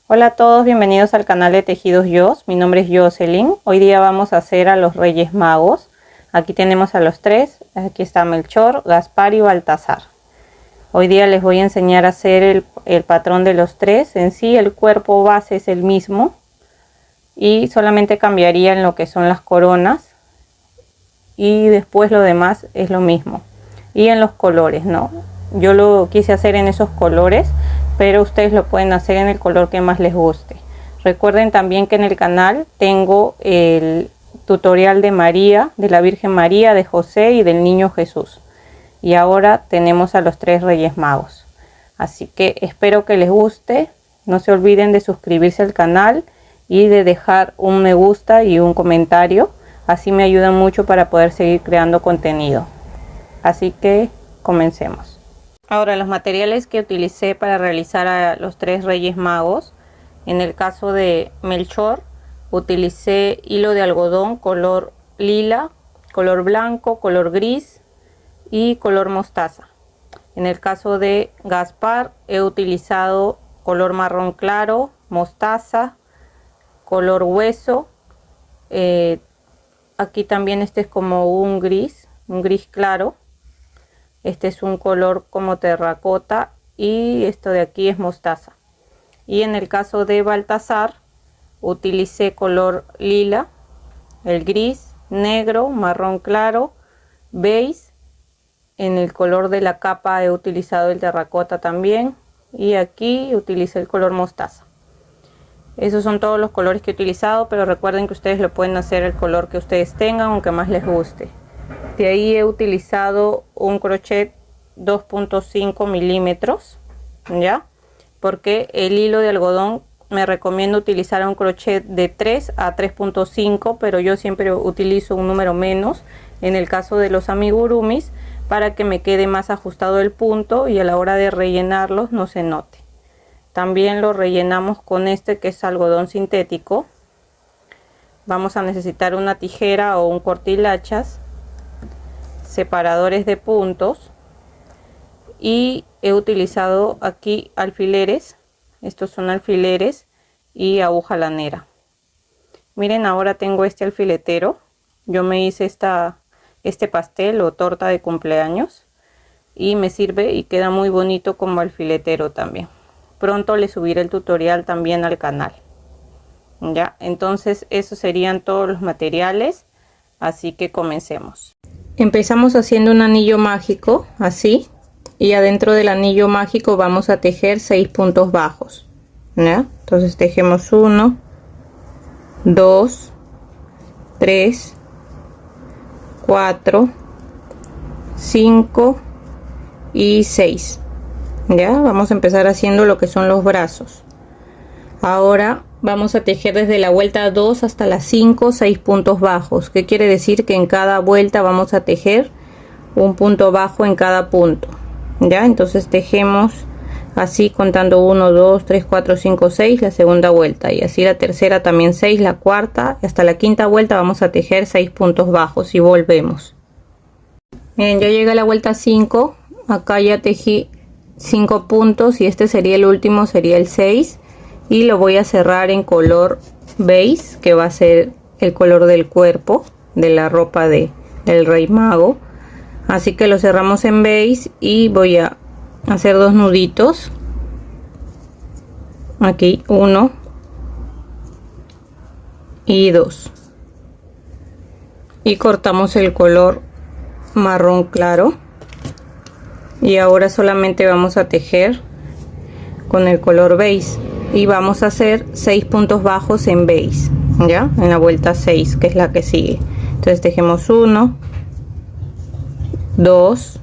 Hola a todos, bienvenidos al canal de Tejidos Yos. Mi nombre es Jocelyn. Hoy día vamos a hacer a los Reyes Magos. Aquí tenemos a los tres. Aquí está Melchor, Gaspar y Baltasar. Hoy día les voy a enseñar a hacer el patrón de los tres. En sí el cuerpo base es el mismo y solamente cambiaría en lo que son las coronas, y después lo demás es lo mismo. Y en los colores, ¿no? Yo lo quise hacer en esos colores, pero ustedes lo pueden hacer en el color que más les guste. Recuerden también que en el canal tengo el tutorial de María, de la Virgen María, de José y del Niño Jesús. Y ahora tenemos a los tres Reyes Magos. Así que espero que les guste. No se olviden de suscribirse al canal y de dejar un me gusta y un comentario. Así me ayudan mucho para poder seguir creando contenido. Así que comencemos. Ahora, los materiales que utilicé para realizar a los tres Reyes Magos. En el caso de Melchor, utilicé hilo de algodón color lila, color blanco, color gris y color mostaza. En el caso de Gaspar, he utilizado color marrón claro, mostaza, color hueso. Aquí también este es como un gris claro. Este es un color como terracota y esto de aquí es mostaza. Y en el caso de Baltasar, utilicé color lila, el gris, negro, marrón claro, beige. En el color de la capa he utilizado el terracota también. Y aquí utilicé el color mostaza. Esos son todos los colores que he utilizado, pero recuerden que ustedes lo pueden hacer el color que ustedes tengan, aunque más les guste. De ahí he utilizado un crochet 2.5 milímetros, ¿ya? Porque el hilo de algodón me recomiendo utilizar un crochet de 3 a 3.5, pero yo siempre utilizo un número menos en el caso de los amigurumis, para que me quede más ajustado el punto y a la hora de rellenarlos no se note. También lo rellenamos con este que es algodón sintético. Vamos a necesitar una tijera o un cortilachas, separadores de puntos, y he utilizado aquí alfileres. Estos son alfileres y aguja lanera. Miren, ahora tengo este alfiletero. Yo me hice este pastel o torta de cumpleaños y me sirve y queda muy bonito como alfiletero también. Pronto le subiré el tutorial también al canal. Ya, entonces esos serían todos los materiales, así que comencemos. Empezamos haciendo un anillo mágico así, y adentro del anillo mágico vamos a tejer 6 puntos bajos, ¿ya? Entonces tejemos 1, 2, 3, 4, 5 y 6. Ya vamos a empezar haciendo lo que son los brazos. Ahora vamos a tejer desde la vuelta 2 hasta la 5 6 puntos bajos. ¿Qué quiere decir? Que en cada vuelta vamos a tejer un punto bajo en cada punto. Ya, entonces tejemos así contando 1, 2, 3, 4, 5, 6 la segunda vuelta, y así la tercera también 6, la cuarta, y hasta la quinta vuelta vamos a tejer 6 puntos bajos y volvemos. Miren, yo llegué a la vuelta 5, acá ya tejí 5 puntos y este sería el último, sería el 6, y lo voy a cerrar en color beige, que va a ser el color del cuerpo de la ropa del Rey Mago. Así que lo cerramos en beige y voy a hacer 2 nuditos aquí, 1 y 2, y cortamos el color marrón claro. Y ahora solamente vamos a tejer con el color beige y vamos a hacer 6 puntos bajos en beige, ya en la vuelta 6, que es la que sigue. Entonces tejemos 1, 2,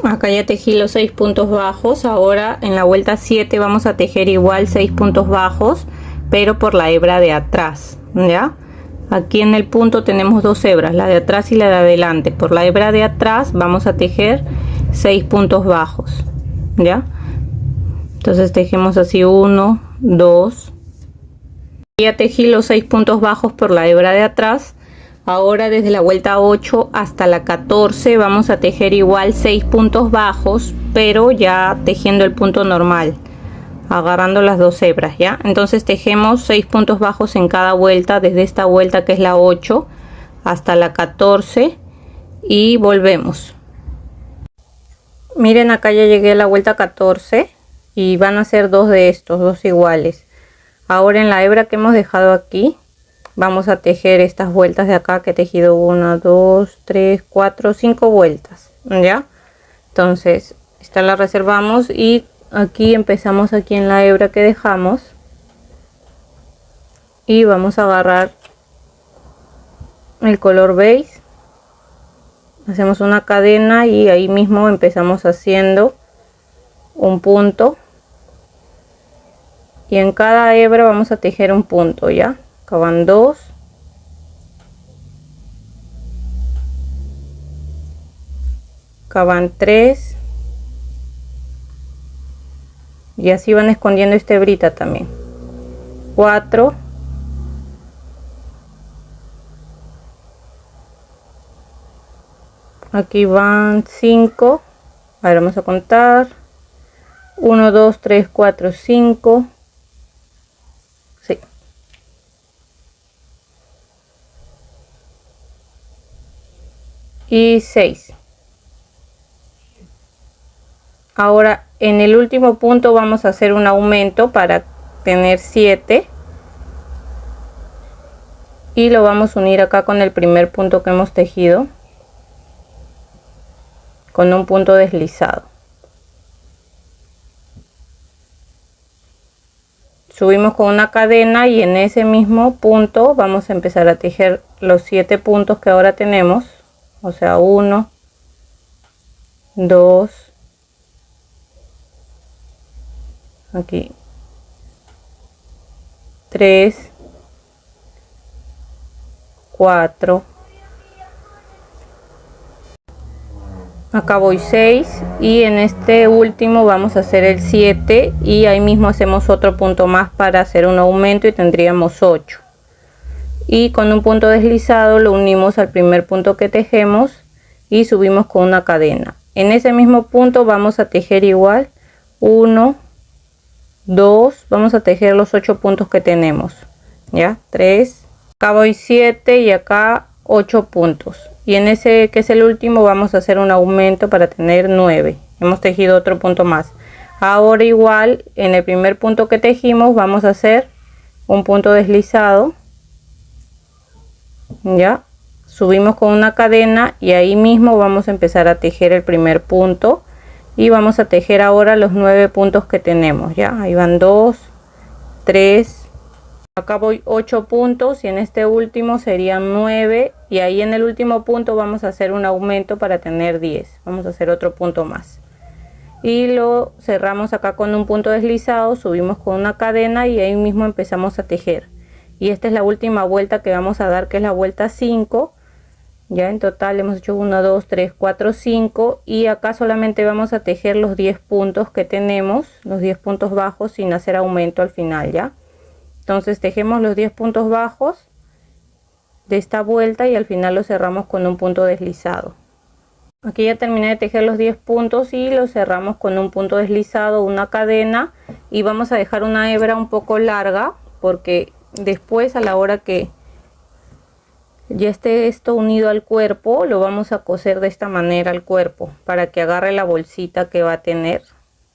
acá ya tejí los 6 puntos bajos. Ahora en la vuelta 7 vamos a tejer igual 6 puntos bajos, pero por la hebra de atrás, ya. Aquí en el punto tenemos 2 hebras, la de atrás y la de adelante. Por la hebra de atrás vamos a tejer 6 puntos bajos, ya. Entonces tejemos así 1, 2, ya tejí los 6 puntos bajos por la hebra de atrás. Ahora desde la vuelta 8 hasta la 14 vamos a tejer igual 6 puntos bajos, pero ya tejiendo el punto normal. agarrando las dos hebras, ¿ya? Entonces tejemos 6 puntos bajos en cada vuelta, desde esta vuelta que es la 8 hasta la 14 y volvemos. Miren, acá ya llegué a la vuelta 14 y van a ser dos de estos, dos iguales. Ahora en la hebra que hemos dejado aquí vamos a tejer estas vueltas de acá que he tejido 1, 2, 3, 4, 5 vueltas, ¿ya? Entonces esta la reservamos y aquí empezamos aquí en la hebra que dejamos y vamos a agarrar el color beige, hacemos una cadena y ahí mismo empezamos haciendo un punto y en cada hebra vamos a tejer un punto, ya. Acá van 2, acá van 3 y así van escondiendo esta hebrita también. 4, aquí van 5, ahora vamos a contar 1, 2, 3, 4, 5, sí. Y 6. Ahora en el último punto vamos a hacer un aumento para tener 7 y lo vamos a unir acá con el primer punto que hemos tejido con un punto deslizado. Subimos con una cadena y en ese mismo punto vamos a empezar a tejer los 7 puntos que ahora tenemos, o sea 1, 2, aquí 3, 4, acá voy 6 y en este último vamos a hacer el 7 y ahí mismo hacemos otro punto más para hacer un aumento y tendríamos 8 y con un punto deslizado lo unimos al primer punto que tejemos y subimos con una cadena. En ese mismo punto vamos a tejer igual 1, 2, vamos a tejer los 8 puntos que tenemos, ya 3, acá voy 7 y acá 8 puntos y en ese que es el último vamos a hacer un aumento para tener 9. Hemos tejido otro punto más. Ahora igual en el primer punto que tejimos vamos a hacer un punto deslizado, ya subimos con una cadena y ahí mismo vamos a empezar a tejer el primer punto y vamos a tejer ahora los 9 puntos que tenemos, ya ahí van 2, 3, acá voy 8 puntos y en este último serían 9 y ahí en el último punto vamos a hacer un aumento para tener 10. Vamos a hacer otro punto más y lo cerramos acá con un punto deslizado, subimos con una cadena y ahí mismo empezamos a tejer y esta es la última vuelta que vamos a dar, que es la vuelta 5. Ya en total hemos hecho 1, 2, 3, 4, 5 y acá solamente vamos a tejer los 10 puntos que tenemos, los 10 puntos bajos sin hacer aumento al final, ya. Entonces tejemos los 10 puntos bajos de esta vuelta y al final lo cerramos con un punto deslizado. Aquí ya terminé de tejer los 10 puntos y lo cerramos con un punto deslizado, una cadena y vamos a dejar una hebra un poco larga porque después a la hora que ya esté esto unido al cuerpo lo vamos a coser de esta manera al cuerpo para que agarre la bolsita que va a tener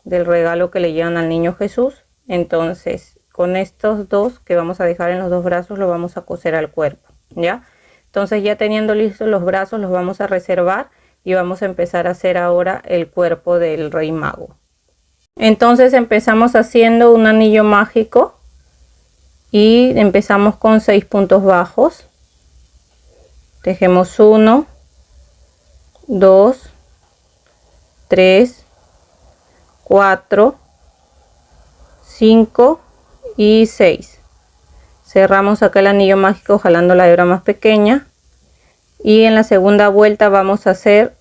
del regalo que le llevan al niño Jesús. Entonces con estos dos que vamos a dejar en los dos brazos lo vamos a coser al cuerpo, ya. Entonces ya teniendo listos los brazos los vamos a reservar y vamos a empezar a hacer ahora el cuerpo del Rey Mago. Entonces empezamos haciendo un anillo mágico y empezamos con 6 puntos bajos. Tejemos 1, 2, 3, 4, 5 y 6. Cerramos acá el anillo mágico jalando la hebra más pequeña y en la segunda vuelta vamos a hacer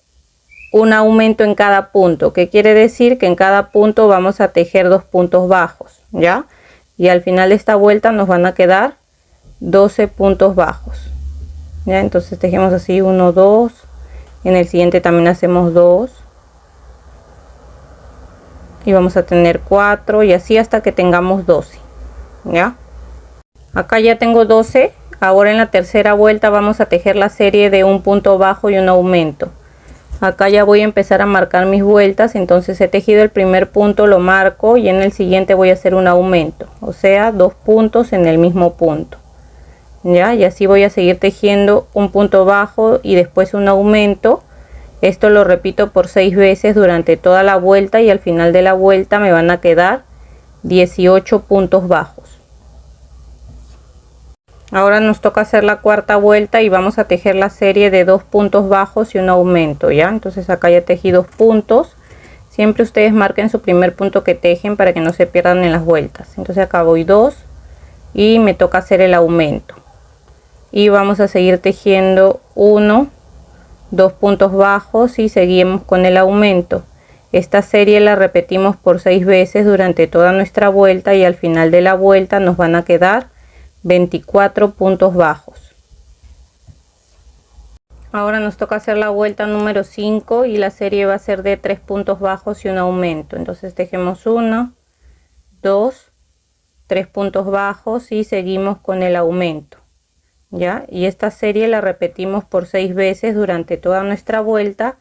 un aumento en cada punto, que quiere decir que en cada punto vamos a tejer 2 puntos bajos, ya, y al final de esta vuelta nos van a quedar 12 puntos bajos. Ya, entonces tejemos así 1, 2, en el siguiente también hacemos 2 y vamos a tener 4 y así hasta que tengamos 12. ¿Ya? Acá ya tengo 12. Ahora en la tercera vuelta vamos a tejer la serie de un punto bajo y un aumento. Acá ya voy a empezar a marcar mis vueltas, entonces he tejido el primer punto, lo marco y en el siguiente voy a hacer un aumento, o sea, 2 puntos en el mismo punto. ¿Ya? Y así voy a seguir tejiendo un punto bajo y después un aumento. Esto lo repito por 6 veces durante toda la vuelta y al final de la vuelta me van a quedar 18 puntos bajos. Ahora nos toca hacer la cuarta vuelta y vamos a tejer la serie de 2 puntos bajos y un aumento. ¿Ya? Entonces acá ya tejí 2 puntos. Siempre ustedes marquen su primer punto que tejen para que no se pierdan en las vueltas. Entonces acá voy 2 y me toca hacer el aumento. Y vamos a seguir tejiendo 1, 2 puntos bajos y seguimos con el aumento. Esta serie la repetimos por 6 veces durante toda nuestra vuelta y al final de la vuelta nos van a quedar 24 puntos bajos. Ahora nos toca hacer la vuelta número 5 y la serie va a ser de 3 puntos bajos y un aumento. Entonces tejemos 1, 2, 3 puntos bajos y seguimos con el aumento. ¿Ya? Y esta serie la repetimos por 6 veces durante toda nuestra vuelta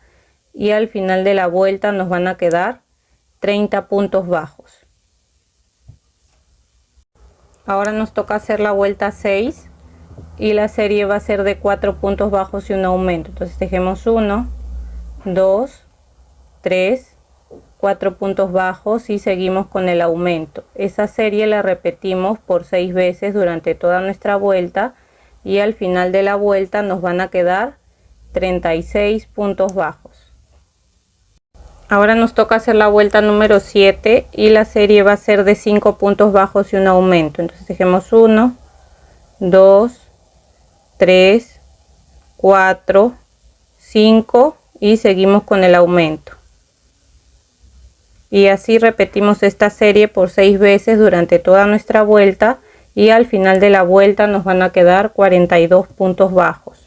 y al final de la vuelta nos van a quedar 30 puntos bajos. Ahora nos toca hacer la vuelta 6 y la serie va a ser de 4 puntos bajos y un aumento. Entonces tejemos 1, 2, 3, 4 puntos bajos y seguimos con el aumento. Esa serie la repetimos por 6 veces durante toda nuestra vuelta y al final de la vuelta nos van a quedar 36 puntos bajos. Ahora nos toca hacer la vuelta número 7 y la serie va a ser de 5 puntos bajos y un aumento. Entonces tejemos 1, 2, 3, 4, 5 y seguimos con el aumento. Y así repetimos esta serie por 6 veces durante toda nuestra vuelta y al final de la vuelta nos van a quedar 42 puntos bajos.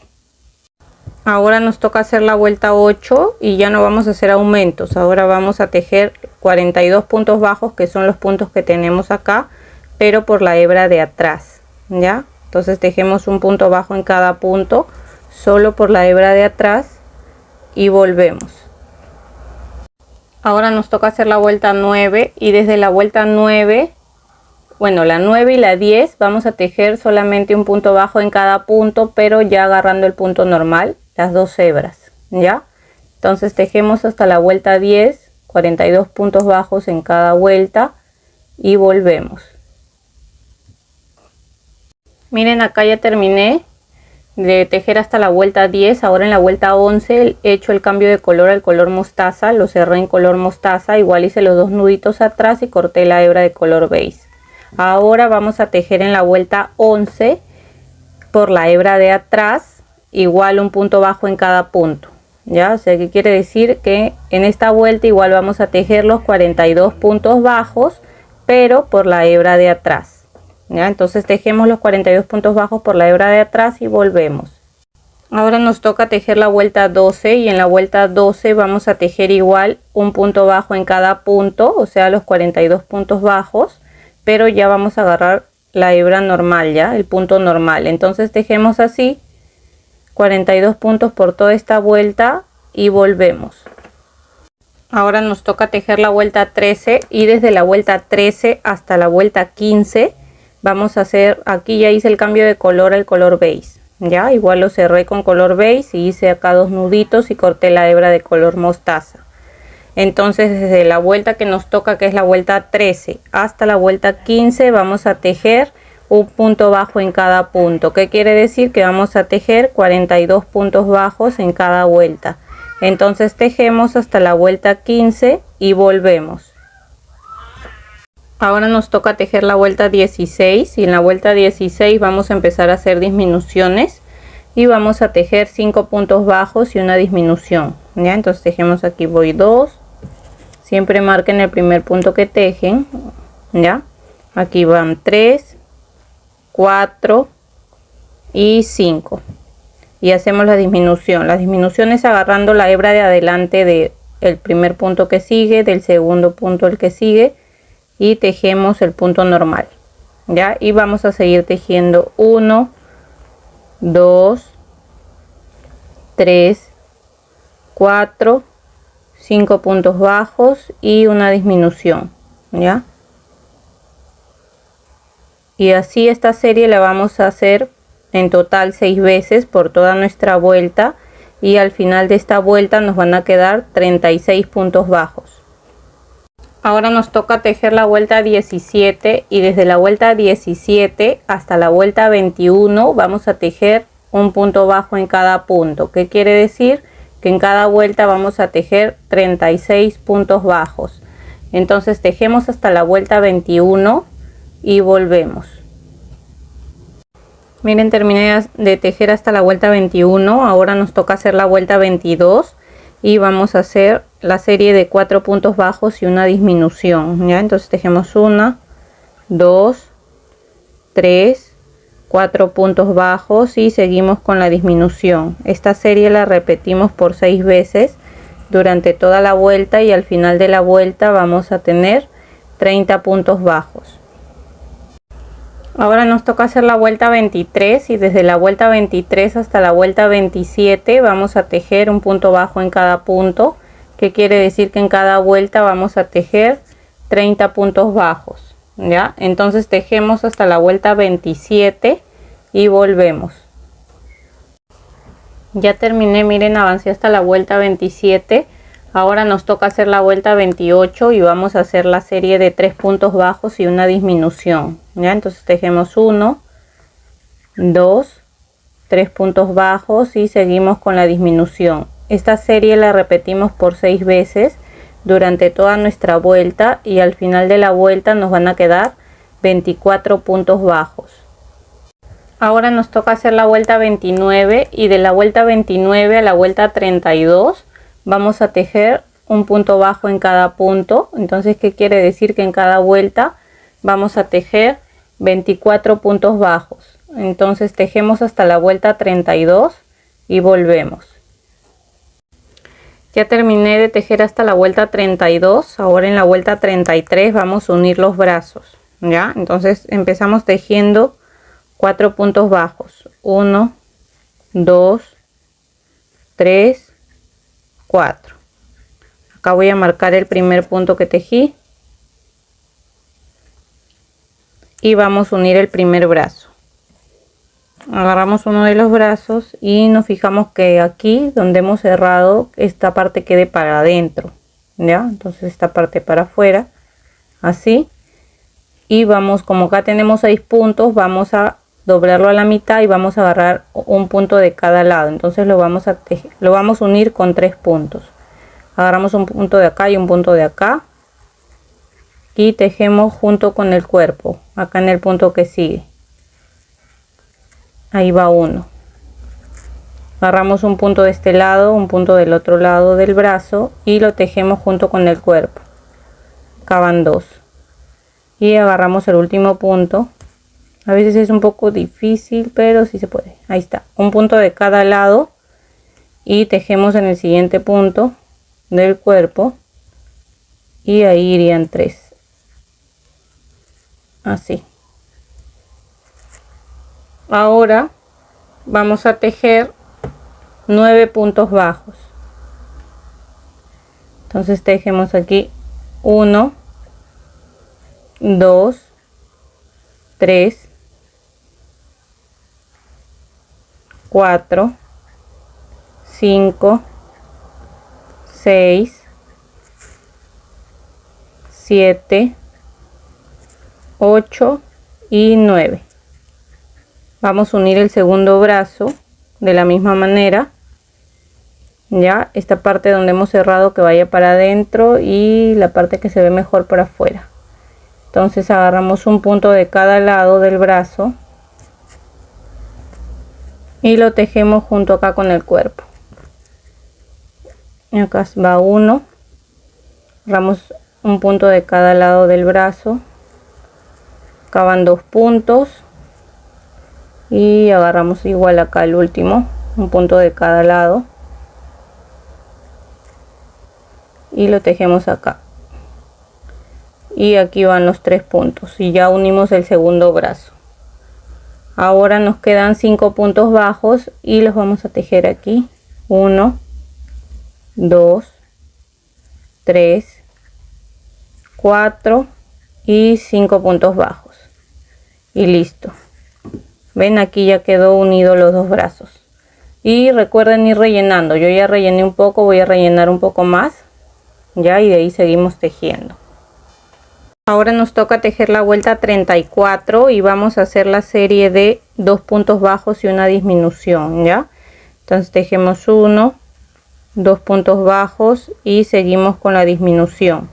Ahora nos toca hacer la vuelta 8 y ya no vamos a hacer aumentos. Ahora vamos a tejer 42 puntos bajos, que son los puntos que tenemos acá, pero por la hebra de atrás. ¿Ya? Entonces tejemos un punto bajo en cada punto, solo por la hebra de atrás y volvemos. Ahora nos toca hacer la vuelta 9 y desde la vuelta 9, bueno, la 9 y la 10 vamos a tejer solamente un punto bajo en cada punto, pero ya agarrando el punto normal, las 2 hebras. ¿Ya? Entonces tejemos hasta la vuelta 10, 42 puntos bajos en cada vuelta y volvemos. Miren, acá ya terminé de tejer hasta la vuelta 10. Ahora en la vuelta 11 he hecho el cambio de color al color mostaza, lo cerré en color mostaza, igual hice los 2 nuditos atrás y corté la hebra de color beige. Ahora vamos a tejer en la vuelta 11 por la hebra de atrás, igual un punto bajo en cada punto. ¿Ya? O sea, que quiere decir que en esta vuelta igual vamos a tejer los 42 puntos bajos, pero por la hebra de atrás. ¿Ya? Entonces tejemos los 42 puntos bajos por la hebra de atrás y volvemos. Ahora nos toca tejer la vuelta 12 y en la vuelta 12 vamos a tejer igual un punto bajo en cada punto, o sea los 42 puntos bajos, pero ya vamos a agarrar la hebra normal, ya el punto normal. Entonces tejemos así 42 puntos por toda esta vuelta y volvemos. Ahora nos toca tejer la vuelta 13 y desde la vuelta 13 hasta la vuelta 15 vamos a hacer, aquí ya hice el cambio de color al color beige, ya igual lo cerré con color beige y hice acá 2 nuditos y corté la hebra de color mostaza. Entonces desde la vuelta que nos toca, que es la vuelta 13 hasta la vuelta 15, vamos a tejer un punto bajo en cada punto. ¿Qué quiere decir? Que vamos a tejer 42 puntos bajos en cada vuelta. Entonces tejemos hasta la vuelta 15 y volvemos. Ahora nos toca tejer la vuelta 16 y en la vuelta 16 vamos a empezar a hacer disminuciones y vamos a tejer 5 puntos bajos y una disminución. ¿Ya? Entonces tejemos aquí, voy 2, siempre marquen el primer punto que tejen. ¿Ya? Aquí van 3, 4 y 5 y hacemos la disminución. La disminución es agarrando la hebra de adelante el primer punto que sigue, del segundo punto el que sigue, y tejemos el punto normal, ya, y vamos a seguir tejiendo 1, 2, 3, 4, 5 puntos bajos y una disminución, ya. Y así esta serie la vamos a hacer en total 6 veces por toda nuestra vuelta, y al final de esta vuelta nos van a quedar 36 puntos bajos. Ahora nos toca tejer la vuelta 17, y desde la vuelta 17 hasta la vuelta 21 vamos a tejer un punto bajo en cada punto. ¿Qué quiere decir? Que en cada vuelta vamos a tejer 36 puntos bajos. Entonces tejemos hasta la vuelta 21 y volvemos. Miren, terminé de tejer hasta la vuelta 21. Ahora nos toca hacer la vuelta 22 y vamos a hacer la serie de 4 puntos bajos y una disminución, ¿ya? Entonces tejemos 1, 2, 3, 4 puntos bajos y seguimos con la disminución. Esta serie la repetimos por 6 veces durante toda la vuelta, y al final de la vuelta vamos a tener 30 puntos bajos. Ahora nos toca hacer la vuelta 23, y desde la vuelta 23 hasta la vuelta 27 vamos a tejer un punto bajo en cada punto, que quiere decir que en cada vuelta vamos a tejer 30 puntos bajos, ¿ya? Entonces tejemos hasta la vuelta 27 y volvemos. Ya terminé, miren, avancé hasta la vuelta 27. Ahora nos toca hacer la vuelta 28 y vamos a hacer la serie de 3 puntos bajos y una disminución, ¿ya? Entonces tejemos 1, 2, 3 puntos bajos y seguimos con la disminución. Esta serie la repetimos por 6 veces durante toda nuestra vuelta, y al final de la vuelta nos van a quedar 24 puntos bajos. Ahora nos toca hacer la vuelta 29, y de la vuelta 29 a la vuelta 32 vamos a tejer un punto bajo en cada punto. Entonces, ¿qué quiere decir? Que en cada vuelta vamos a tejer 24 puntos bajos. Entonces tejemos hasta la vuelta 32 y volvemos. Ya terminé de tejer hasta la vuelta 32. Ahora en la vuelta 33 vamos a unir los brazos, ¿ya? Entonces empezamos tejiendo 4 puntos bajos. 1, 2, 3, 4. Acá voy a marcar el primer punto que tejí y vamos a unir el primer brazo. Agarramos uno de los brazos y nos fijamos que aquí donde hemos cerrado, esta parte quede para adentro, ¿ya? Entonces esta parte para afuera, así, y vamos, como acá tenemos 6 puntos, vamos a doblarlo a la mitad y vamos a agarrar un punto de cada lado. Entonces lo vamos a unir con 3 puntos. Agarramos un punto de acá y un punto de acá y tejemos junto con el cuerpo, acá en el punto que sigue. Ahí va uno. Agarramos un punto de este lado, un punto del otro lado del brazo y lo tejemos junto con el cuerpo. Acá van 2. Y agarramos el último punto. A veces es un poco difícil, pero sí se puede. Ahí está. Un punto de cada lado y tejemos en el siguiente punto del cuerpo. Y ahí irían 3. Así. Ahora vamos a tejer 9 puntos bajos. Entonces tejemos aquí 1, 2, 3, 4, 5, 6, 7, 8 y 9. Vamos a unir el segundo brazo de la misma manera, ya, esta parte donde hemos cerrado que vaya para adentro y la parte que se ve mejor para afuera. Entonces agarramos un punto de cada lado del brazo y lo tejemos junto acá con el cuerpo. Y acá va uno, agarramos un punto de cada lado del brazo, acá van 2 puntos y agarramos igual acá el último, un punto de cada lado y lo tejemos acá. Y aquí van los 3 puntos y ya unimos el segundo brazo. Ahora nos quedan 5 puntos bajos y los vamos a tejer aquí. 1, 2, 3, 4 y 5 puntos bajos. Y listo. Ven, aquí ya quedó unido los dos brazos. Y recuerden ir rellenando. Yo ya rellené un poco, voy a rellenar un poco más. Ya, y de ahí seguimos tejiendo. Ahora nos toca tejer la vuelta 34 y vamos a hacer la serie de 2 puntos bajos y una disminución, ¿ya? Entonces tejemos 1, 2 puntos bajos y seguimos con la disminución.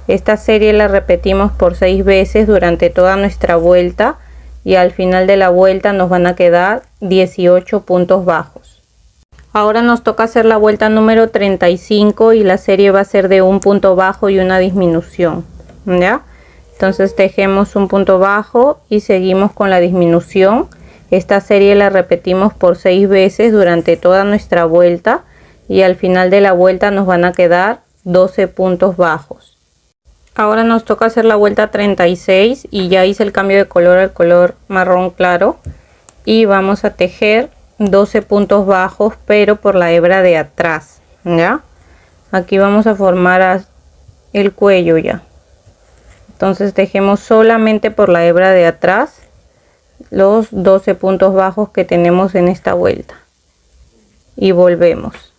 Esta serie la repetimos por 6 veces durante toda nuestra vuelta y al final de la vuelta nos van a quedar 18 puntos bajos. Ahora nos toca hacer la vuelta número 35 y la serie va a ser de un punto bajo y una disminución, ¿ya? Entonces tejemos un punto bajo y seguimos con la disminución. Esta serie la repetimos por 6 veces durante toda nuestra vuelta y al final de la vuelta nos van a quedar 12 puntos bajos. Ahora nos toca hacer la vuelta 36 y ya hice el cambio de color al color marrón claro y vamos a tejer 12 puntos bajos pero por la hebra de atrás, ¿ya? Aquí vamos a formar el cuello ya. Entonces tejemos solamente por la hebra de atrás los 12 puntos bajos que tenemos en esta vuelta y volvemos.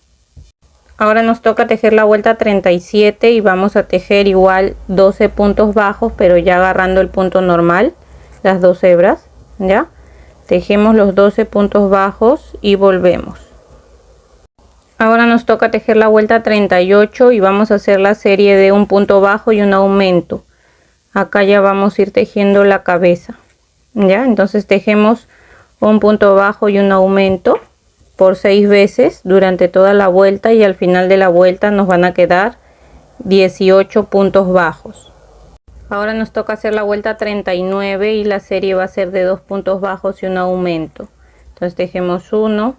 Ahora nos toca tejer la vuelta 37 y vamos a tejer igual 12 puntos bajos pero ya agarrando el punto normal, las dos hebras, ¿ya? Tejemos los 12 puntos bajos y volvemos. Ahora nos toca tejer la vuelta 38 y vamos a hacer la serie de un punto bajo y un aumento. Acá ya vamos a ir tejiendo la cabeza, ¿ya? Entonces tejemos un punto bajo y un aumento por 6 veces durante toda la vuelta y al final de la vuelta nos van a quedar 18 puntos bajos. Ahora nos toca hacer la vuelta 39 y la serie va a ser de 2 puntos bajos y un aumento. Entonces tejemos 1,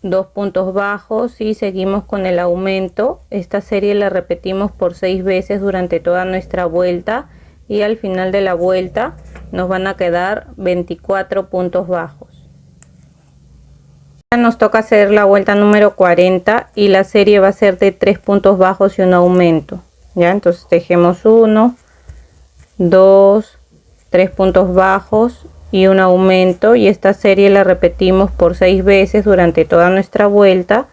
2 puntos bajos y seguimos con el aumento. Esta serie la repetimos por 6 veces durante toda nuestra vuelta y al final de la vuelta nos van a quedar 24 puntos bajos. Nos toca hacer la vuelta número 40 y la serie va a ser de 3 puntos bajos y un aumento, ¿ya? Entonces tejemos 1, 2, 3 puntos bajos y un aumento y esta serie la repetimos por 6 veces durante toda nuestra vuelta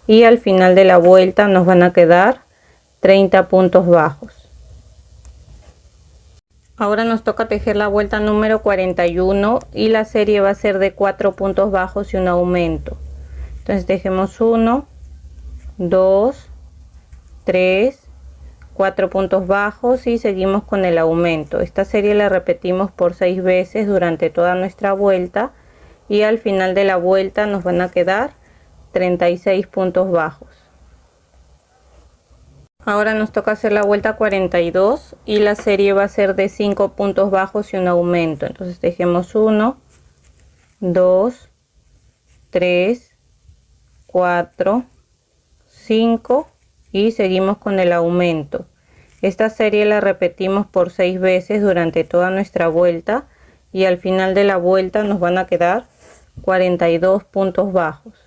y al final de la vuelta nos van a quedar 30 puntos bajos. Ahora nos toca tejer la vuelta número 41 y la serie va a ser de 4 puntos bajos y un aumento. Entonces tejemos 1, 2, 3, 4 puntos bajos y seguimos con el aumento. Esta serie la repetimos por 6 veces durante toda nuestra vuelta y al final de la vuelta nos van a quedar 36 puntos bajos. Ahora nos toca hacer la vuelta 42 y la serie va a ser de 5 puntos bajos y un aumento. Entonces tejemos 1, 2, 3, 4, 5 y seguimos con el aumento. Esta serie la repetimos por 6 veces durante toda nuestra vuelta y al final de la vuelta nos van a quedar 42 puntos bajos.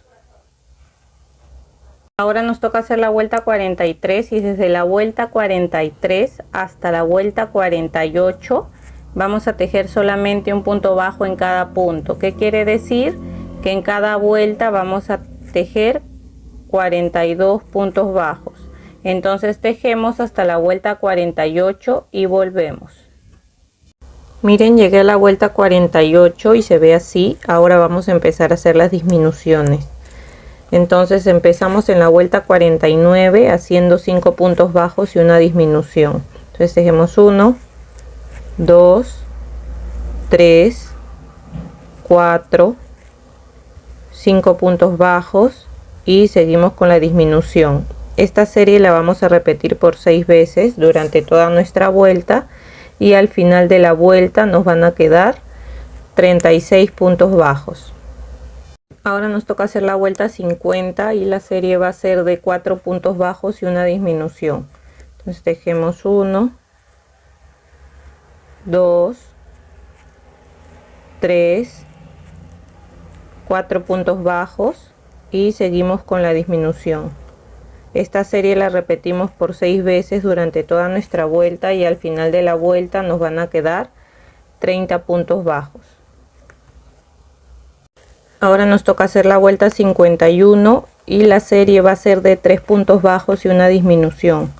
Ahora nos toca hacer la vuelta 43 y desde la vuelta 43 hasta la vuelta 48 vamos a tejer solamente un punto bajo en cada punto. ¿Qué quiere decir? Que en cada vuelta vamos a tejer 42 puntos bajos. Entonces tejemos hasta la vuelta 48 y volvemos. Miren, llegué a la vuelta 48 y se ve así. Ahora vamos a empezar a hacer las disminuciones. Entonces empezamos en la vuelta 49 haciendo 5 puntos bajos y una disminución. Entonces tejemos 1, 2, 3, 4, 5 puntos bajos y seguimos con la disminución. Esta serie la vamos a repetir por 6 veces durante toda nuestra vuelta y al final de la vuelta nos van a quedar 36 puntos bajos. Ahora nos toca hacer la vuelta 50 y la serie va a ser de 4 puntos bajos y una disminución. Entonces tejemos 1, 2, 3, 4 puntos bajos y seguimos con la disminución. Esta serie la repetimos por 6 veces durante toda nuestra vuelta y al final de la vuelta nos van a quedar 30 puntos bajos. Ahora nos toca hacer la vuelta 51 y la serie va a ser de 3 puntos bajos y una disminución.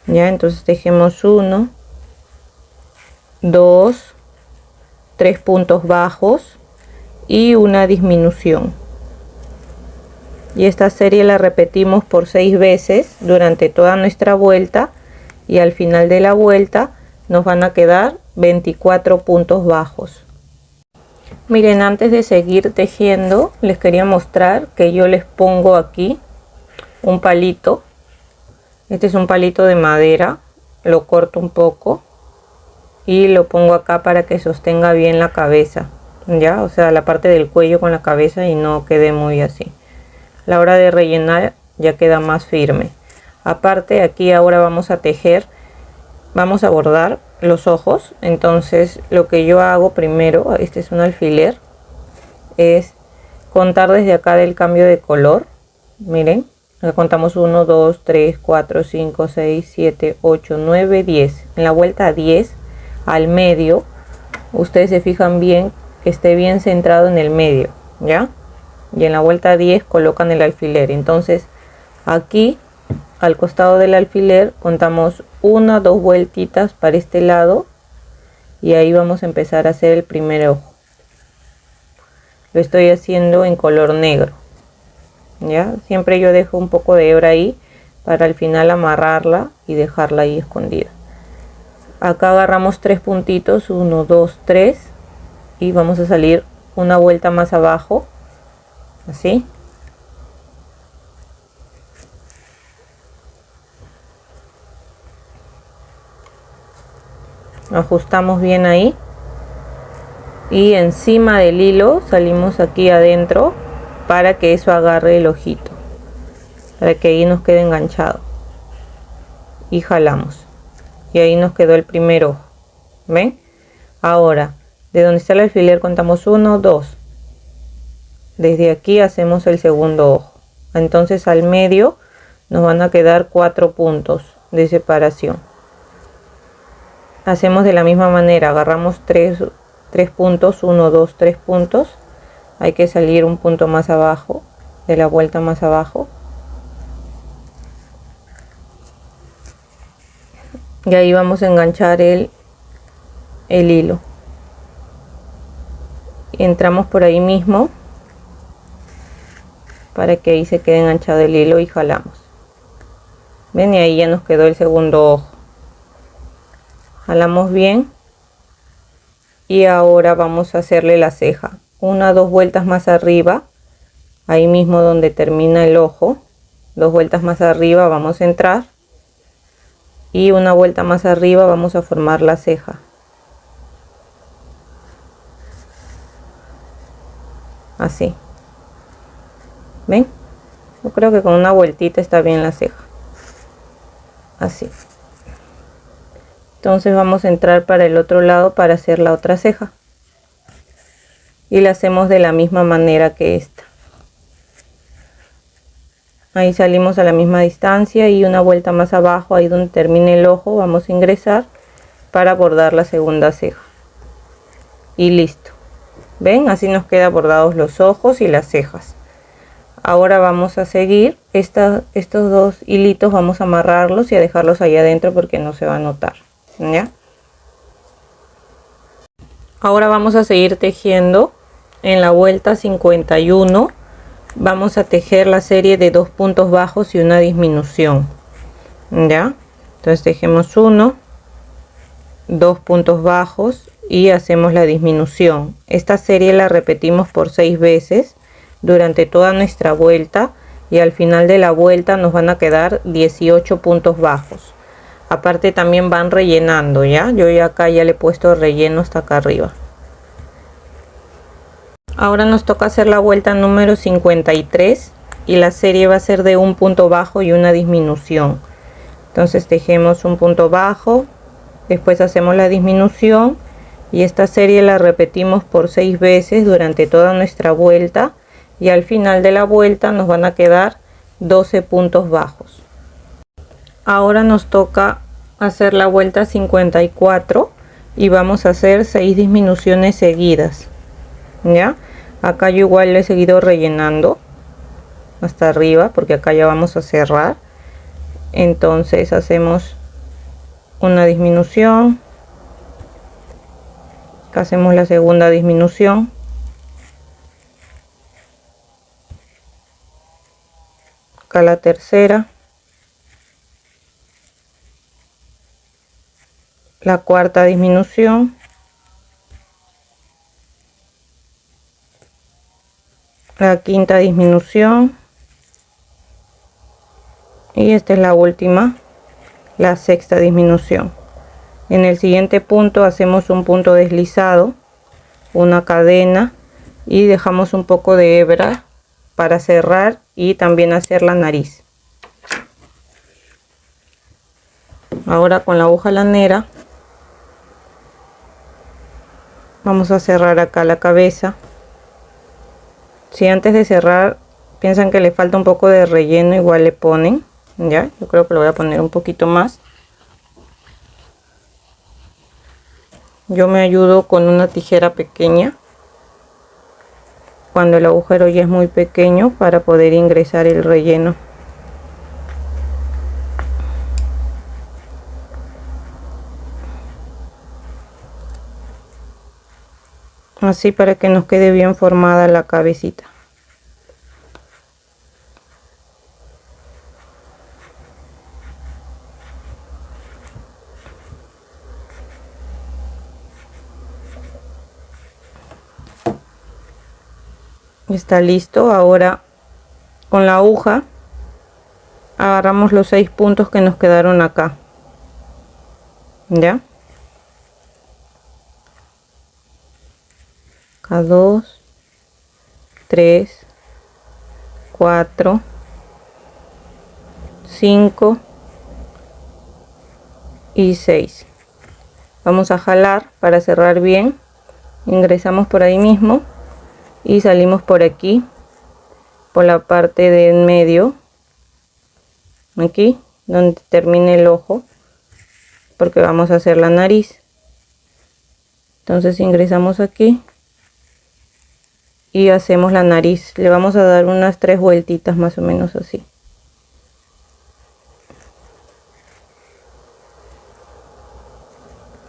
Ya, entonces tejemos 1, 2, 3 puntos bajos y una disminución. Y esta serie la repetimos por 6 veces durante toda nuestra vuelta y al final de la vuelta nos van a quedar 24 puntos bajos. Miren, antes de seguir tejiendo les quería mostrar que yo les pongo aquí un palito. Este es un palito de madera, lo corto un poco y lo pongo acá para que sostenga bien la cabeza, ya, o sea, la parte del cuello con la cabeza y no quede muy así. A la hora de rellenar ya queda más firme. Aparte, aquí ahora vamos a tejer, vamos a bordar los ojos. Entonces lo que yo hago primero, este es un alfiler, es contar desde acá del cambio de color. Miren, acá contamos 1, 2, 3, 4, 5, 6, 7, 8, 9, 10. En la vuelta 10 al medio, ustedes se fijan bien que esté bien centrado en el medio, ¿ya? Y en la vuelta 10 colocan el alfiler. Entonces aquí al costado del alfiler contamos 1, 2 vueltitas para este lado y ahí vamos a empezar a hacer el primer ojo. Lo estoy haciendo en color negro, ya, siempre yo dejo un poco de hebra ahí para al final amarrarla y dejarla ahí escondida. Acá agarramos 3 puntitos, 1, 2, 3 y vamos a salir una vuelta más abajo, así. Ajustamos bien ahí y encima del hilo salimos aquí adentro para que eso agarre el ojito, para que ahí nos quede enganchado y jalamos y ahí nos quedó el primer ojo. ¿Ven? Ahora de donde está el alfiler contamos 1, 2, desde aquí hacemos el segundo ojo. Entonces al medio nos van a quedar 4 puntos de separación. Hacemos de la misma manera, agarramos 3 puntos, 1, 2, 3 puntos. Hay que salir un punto más abajo, de la vuelta más abajo. Y ahí vamos a enganchar el hilo. Y entramos por ahí mismo para que ahí se quede enganchado el hilo y jalamos. Ven, y ahí ya nos quedó el segundo ojo. Jalamos bien y ahora vamos a hacerle la ceja. 1, 2 vueltas más arriba, ahí mismo donde termina el ojo, 2 vueltas más arriba vamos a entrar y una vuelta más arriba vamos a formar la ceja. Así. ¿Ven? Yo creo que con una vueltita está bien la ceja. Así. Entonces vamos a entrar para el otro lado para hacer la otra ceja. Y la hacemos de la misma manera que esta. Ahí salimos a la misma distancia y una vuelta más abajo, ahí donde termine el ojo, vamos a ingresar para bordar la segunda ceja. Y listo. ¿Ven? Así nos quedan bordados los ojos y las cejas. Ahora vamos a seguir estos 2 hilitos, vamos a amarrarlos y a dejarlos ahí adentro porque no se va a notar. ¿Ya? Ahora vamos a seguir tejiendo. En la vuelta 51 vamos a tejer la serie de 2 puntos bajos y una disminución. ¿Ya? Entonces tejemos 1, 2 puntos bajos y hacemos la disminución. Esta serie la repetimos por 6 veces durante toda nuestra vuelta y al final de la vuelta nos van a quedar 18 puntos bajos. Aparte también van rellenando, ¿ya? Yo ya acá ya le he puesto relleno hasta acá arriba. Ahora nos toca hacer la vuelta número 53 y la serie va a ser de un punto bajo y una disminución. Entonces tejemos un punto bajo, después hacemos la disminución y esta serie la repetimos por 6 veces durante toda nuestra vuelta, y al final de la vuelta nos van a quedar 12 puntos bajos. Ahora nos toca hacer la vuelta 54 y vamos a hacer 6 disminuciones seguidas. ¿Ya? Acá yo igual le he seguido rellenando hasta arriba porque acá ya vamos a cerrar. Entonces hacemos una disminución, acá hacemos la segunda disminución, acá la tercera, la cuarta disminución, la quinta disminución y esta es la última, la sexta disminución. En el siguiente punto hacemos un punto deslizado, una cadena y dejamos un poco de hebra para cerrar y también hacer la nariz. Ahora con la aguja lanera vamos a cerrar acá la cabeza. Si antes de cerrar piensan que le falta un poco de relleno, igual le ponen. Ya, yo creo que lo voy a poner un poquito más. Yo me ayudo con una tijera pequeña cuando el agujero ya es muy pequeño para poder ingresar el relleno. Así para que nos quede bien formada la cabecita. Está listo. Ahora con la aguja agarramos los 6 puntos que nos quedaron acá. Ya. Acá 2, 3, 4, 5 y 6. Vamos a jalar para cerrar bien. Ingresamos por ahí mismo y salimos por aquí, por la parte de en medio, aquí donde termine el ojo, porque vamos a hacer la nariz. Entonces ingresamos aquí y hacemos la nariz. Le vamos a dar unas 3 vueltitas más o menos así.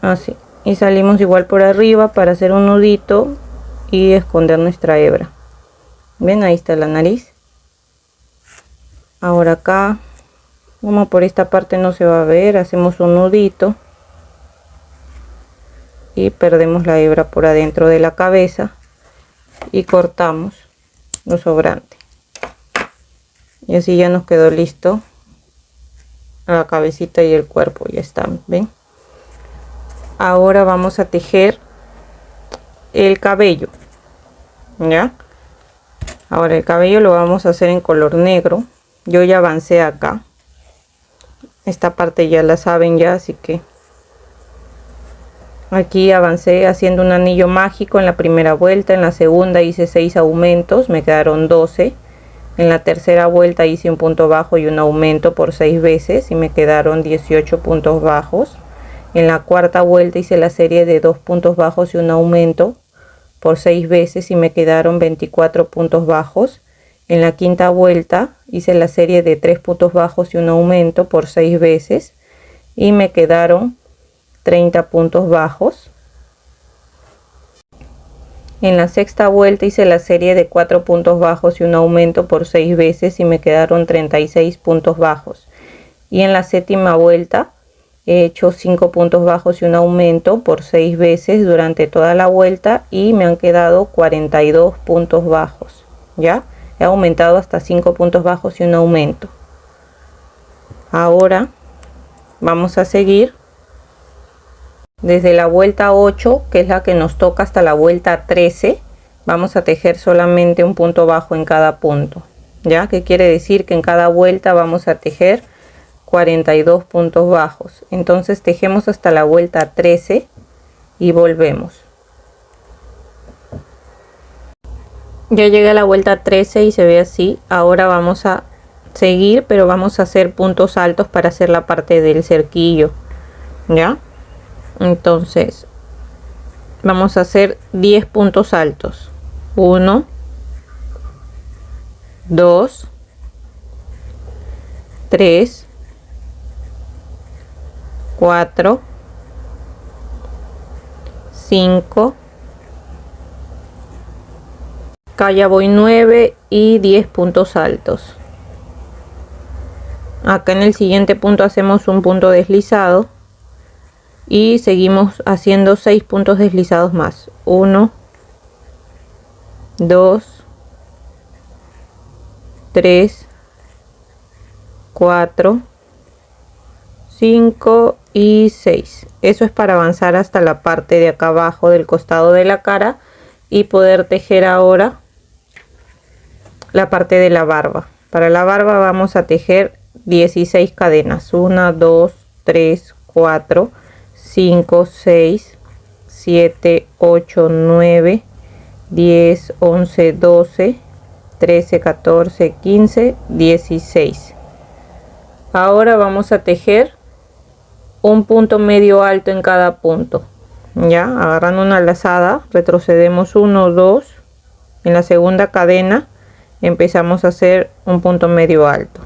Así. Y salimos igual por arriba para hacer un nudito y esconder nuestra hebra. Ven, ahí está la nariz. Ahora acá, como por esta parte no se va a ver, hacemos un nudito y perdemos la hebra por adentro de la cabeza y cortamos lo sobrante, y así ya nos quedó listo la cabecita y el cuerpo. Ya están, ven. Ahora vamos a tejer el cabello. Ya, ahora el cabello lo vamos a hacer en color negro. Yo ya avancé acá, esta parte ya la saben ya, así que aquí avancé haciendo un anillo mágico en la primera vuelta. En la segunda hice 6 aumentos, me quedaron 12. En la tercera vuelta hice un punto bajo y un aumento por 6 veces y me quedaron 18 puntos bajos. En la cuarta vuelta hice la serie de 2 puntos bajos y un aumento por 6 veces y me quedaron 24 puntos bajos. En la quinta vuelta hice la serie de 3 puntos bajos y un aumento por 6 veces y me quedaron 30 puntos bajos. En la sexta vuelta hice la serie de 4 puntos bajos y un aumento por 6 veces y me quedaron 36 puntos bajos. Y en la séptima vuelta he hecho 5 puntos bajos y un aumento por 6 veces durante toda la vuelta y me han quedado 42 puntos bajos. Ya he aumentado hasta 5 puntos bajos y un aumento. Ahora vamos a seguir desde la vuelta 8, que es la que nos toca, hasta la vuelta 13. vamos a tejer solamente un punto bajo en cada punto, ya que quiere decir que en cada vuelta vamos a tejer 42 puntos bajos. Entonces tejemos hasta la vuelta 13 y volvemos. Ya llegué a la vuelta 13 y se ve así. Ahora vamos a seguir, pero vamos a hacer puntos altos para hacer la parte del cerquillo, ya. Entonces vamos a hacer 10 puntos altos. 1, 2, 3, 4, 5, acá ya voy 9 y 10 puntos altos. Acá en el siguiente punto hacemos un punto deslizado y seguimos haciendo 6 puntos deslizados más. 1, 2, 3, 4, 5 y 6. Eso es para avanzar hasta la parte de acá abajo del costado de la cara y poder tejer ahora la parte de la barba. Para la barba vamos a tejer 16 cadenas. 1, 2, 3, 4, 5, 6, 7, 8, 9, 10, 11, 12, 13, 14, 15, 16. Ahora vamos a tejer un punto medio alto en cada punto, ya. Agarrando una lazada, retrocedemos 1, 2, en la segunda cadena empezamos a hacer un punto medio alto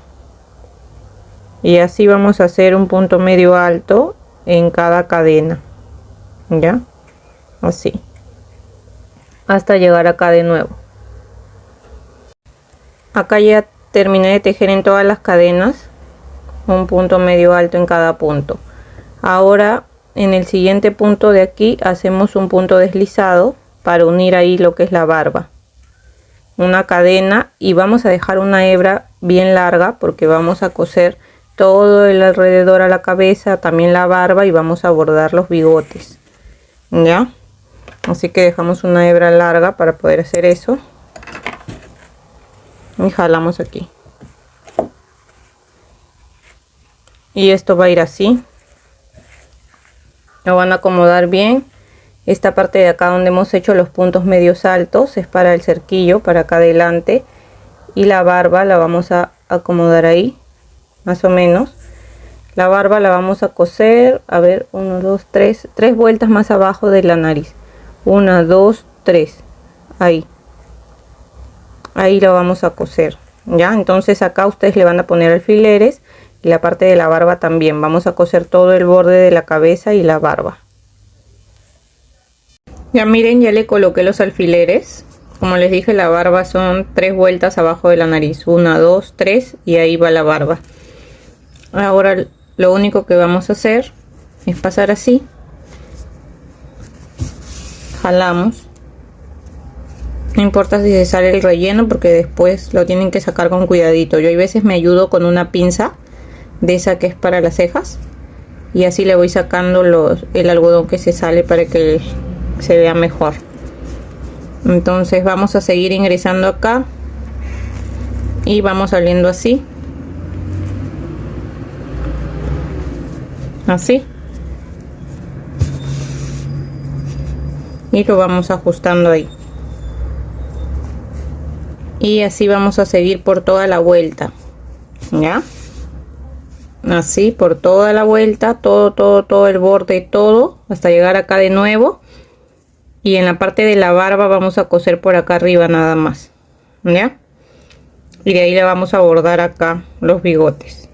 y así vamos a hacer un punto medio alto en cada cadena, ya, así hasta llegar acá de nuevo. Acá ya terminé de tejer en todas las cadenas un punto medio alto en cada punto. Ahora en el siguiente punto de aquí hacemos un punto deslizado para unir ahí lo que es la barba, una cadena, y vamos a dejar una hebra bien larga porque vamos a coser todo el alrededor a la cabeza, también la barba, y vamos a bordar los bigotes, ya. Así que dejamos una hebra larga para poder hacer eso y jalamos aquí, y esto va a ir así. Lo van a acomodar bien. Esta parte de acá donde hemos hecho los puntos medios altos es para el cerquillo, para acá adelante, y la barba la vamos a acomodar ahí más o menos. La barba la vamos a coser, a ver, 1, 2, 3 vueltas más abajo de la nariz. 1, 2, 3, ahí la vamos a coser, ya. Entonces acá ustedes le van a poner alfileres y la parte de la barba también. Vamos a coser todo el borde de la cabeza y la barba. Ya miren, ya le coloqué los alfileres. Como les dije, la barba son 3 vueltas abajo de la nariz. 1, 2, 3 y ahí va la barba. Ahora lo único que vamos a hacer es pasar así. Jalamos. No importa si se sale el relleno porque después lo tienen que sacar con cuidadito. Yo a veces me ayudo con una pinza de esa que es para las cejas. Y así le voy sacando el algodón que se sale para que se vea mejor. Entonces vamos a seguir ingresando acá y vamos saliendo así, y lo vamos ajustando ahí, y así vamos a seguir por toda la vuelta, ya, así por toda la vuelta, todo el borde, todo hasta llegar acá de nuevo. Y en la parte de la barba vamos a coser por acá arriba nada más, ¿ya? Y de ahí le vamos a bordar acá los bigotes.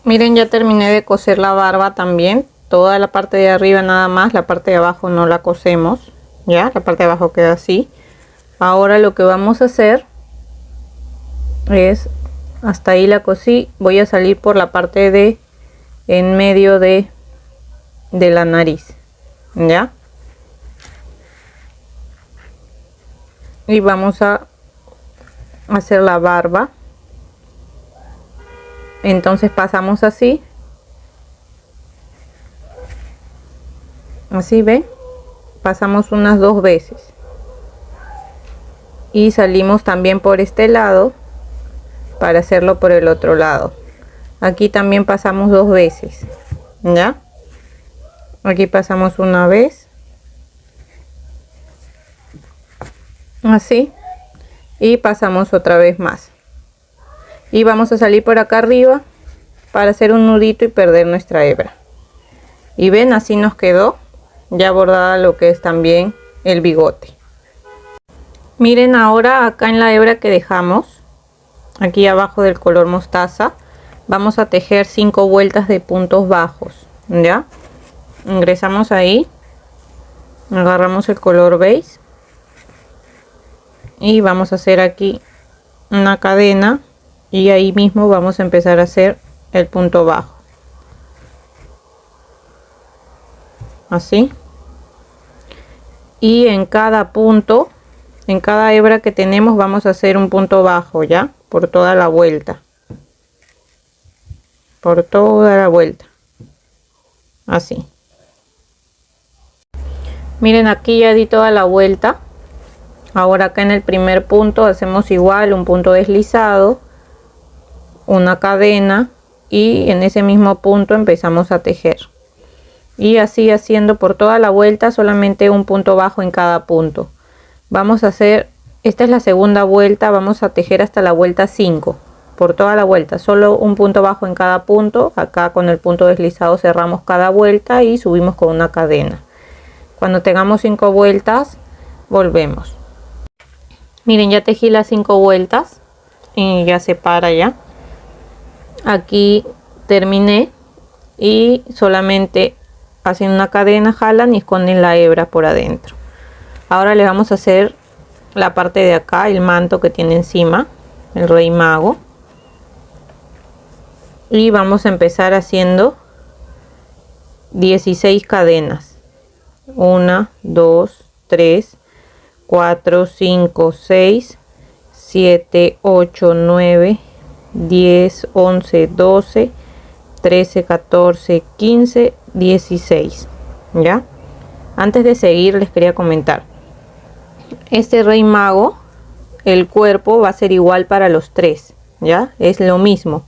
Miren, ya terminé de coser la barba también. Toda la parte de arriba nada más, la parte de abajo no la cosemos, ¿ya? La parte de abajo queda así. Ahora lo que vamos a hacer es, hasta ahí la cosí, voy a salir por la parte de en medio de la nariz, ¿ya? Y vamos a hacer la barba. Entonces pasamos así, así ven, pasamos unas 2 veces y salimos también por este lado para hacerlo por el otro lado. Aquí también pasamos 2 veces, ¿ya? Aquí pasamos una vez, así, y pasamos otra vez más, y vamos a salir por acá arriba para hacer un nudito y perder nuestra hebra. Y ven, así nos quedó ya bordada lo que es también el bigote. Miren, ahora acá en la hebra que dejamos aquí abajo del color mostaza, vamos a tejer 5 vueltas de puntos bajos, ¿ya? Ingresamos ahí, agarramos el color beige y vamos a hacer aquí una cadena, y ahí mismo vamos a empezar a hacer el punto bajo, así, y en cada punto, en cada hebra que tenemos, vamos a hacer un punto bajo, ya, por toda la vuelta, por toda la vuelta, así. Miren, aquí ya di toda la vuelta. Ahora acá en el primer punto hacemos igual un punto deslizado, una cadena, y en ese mismo punto empezamos a tejer, y así haciendo por toda la vuelta, solamente un punto bajo en cada punto. Vamos a hacer, esta es la segunda vuelta, vamos a tejer hasta la vuelta 5 por toda la vuelta, solo un punto bajo en cada punto. Acá con el punto deslizado cerramos cada vuelta y subimos con una cadena. Cuando tengamos 5 vueltas volvemos. Miren, ya tejí las 5 vueltas y ya se para ya. Aquí terminé, y solamente hacen una cadena, jalan y esconden la hebra por adentro. Ahora le vamos a hacer la parte de acá, el manto que tiene encima, el rey mago, y vamos a empezar haciendo 16 cadenas. 1, 2, 3, 4, 5, 6, 7, 8, 9, 10, 11, 12, 13, 14, 15, 16. ¿Ya? Antes de seguir les quería comentar. Este rey mago, el cuerpo va a ser igual para los 3. ¿Ya? Es lo mismo.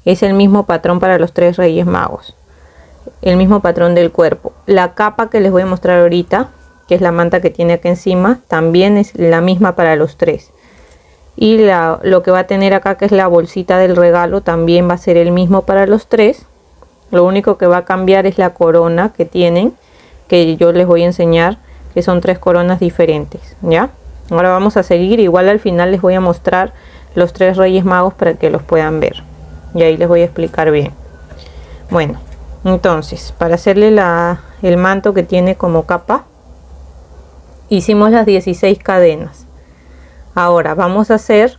Es el mismo patrón para los 3 reyes magos. El mismo patrón del cuerpo. La capa que les voy a mostrar ahorita, que es la manta que tiene acá encima, también es la misma para los 3. Y lo que va a tener acá, que es la bolsita del regalo, también va a ser el mismo para los 3. Lo único que va a cambiar es la corona que tienen, que yo les voy a enseñar, que son 3 coronas diferentes. ¿Ya? Ahora vamos a seguir. Igual al final les voy a mostrar los 3 reyes magos para que los puedan ver, y ahí les voy a explicar bien. Bueno, entonces, para hacerle el manto que tiene como capa, hicimos las 16 cadenas. Ahora vamos a hacer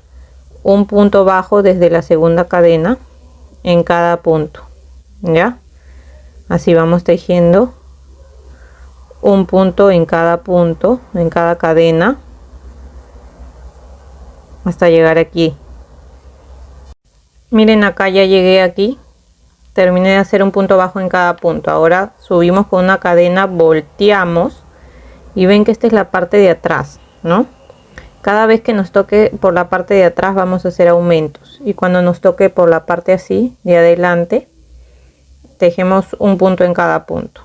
un punto bajo desde la segunda cadena en cada punto, ¿ya? Así vamos tejiendo un punto, en cada cadena, hasta llegar aquí. Miren, acá ya llegué aquí. Terminé de hacer un punto bajo en cada punto. Ahora subimos con una cadena, volteamos, y ven que esta es la parte de atrás, ¿no? Cada vez que nos toque por la parte de atrás vamos a hacer aumentos, y cuando nos toque por la parte así de adelante, tejemos un punto en cada punto.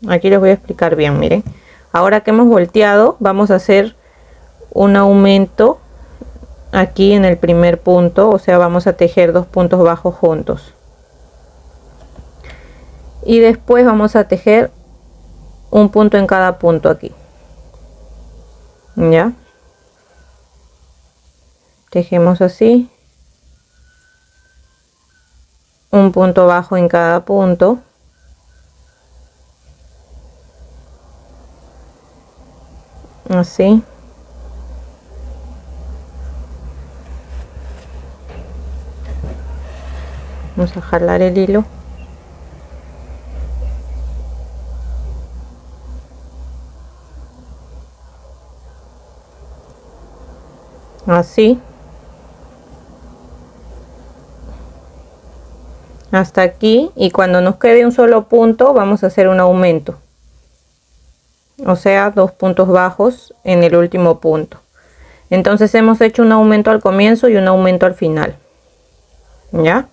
Aquí les voy a explicar bien. Miren, ahora que hemos volteado, vamos a hacer un aumento aquí en el primer punto, o sea, vamos a tejer 2 puntos bajos juntos. Y después vamos a tejer un punto en cada punto aquí. ¿Ya? Tejemos así. Un punto bajo en cada punto. Así. Vamos a jalar el hilo. Así hasta aquí, y cuando nos quede un solo punto vamos a hacer un aumento, o sea, 2 puntos bajos en el último punto. Entonces hemos hecho un aumento al comienzo y un aumento al final. ¿Ya?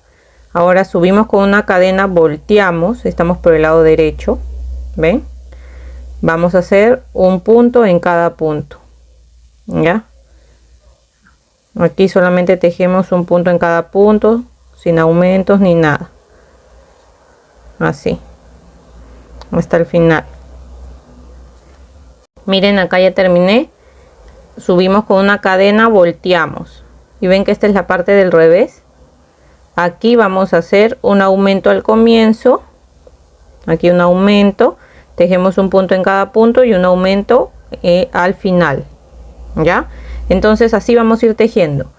Ahora subimos con una cadena, volteamos, estamos por el lado derecho. ¿Ven? Vamos a hacer un punto en cada punto. ¿Ya? Aquí solamente tejemos un punto en cada punto, sin aumentos ni nada. Así. Hasta el final. Miren, acá ya terminé. Subimos con una cadena, volteamos. Y ven que esta es la parte del revés. Aquí vamos a hacer un aumento al comienzo. Aquí un aumento. Tejemos un punto en cada punto y un aumento al final. ¿Ya? Entonces así vamos a ir tejiendo.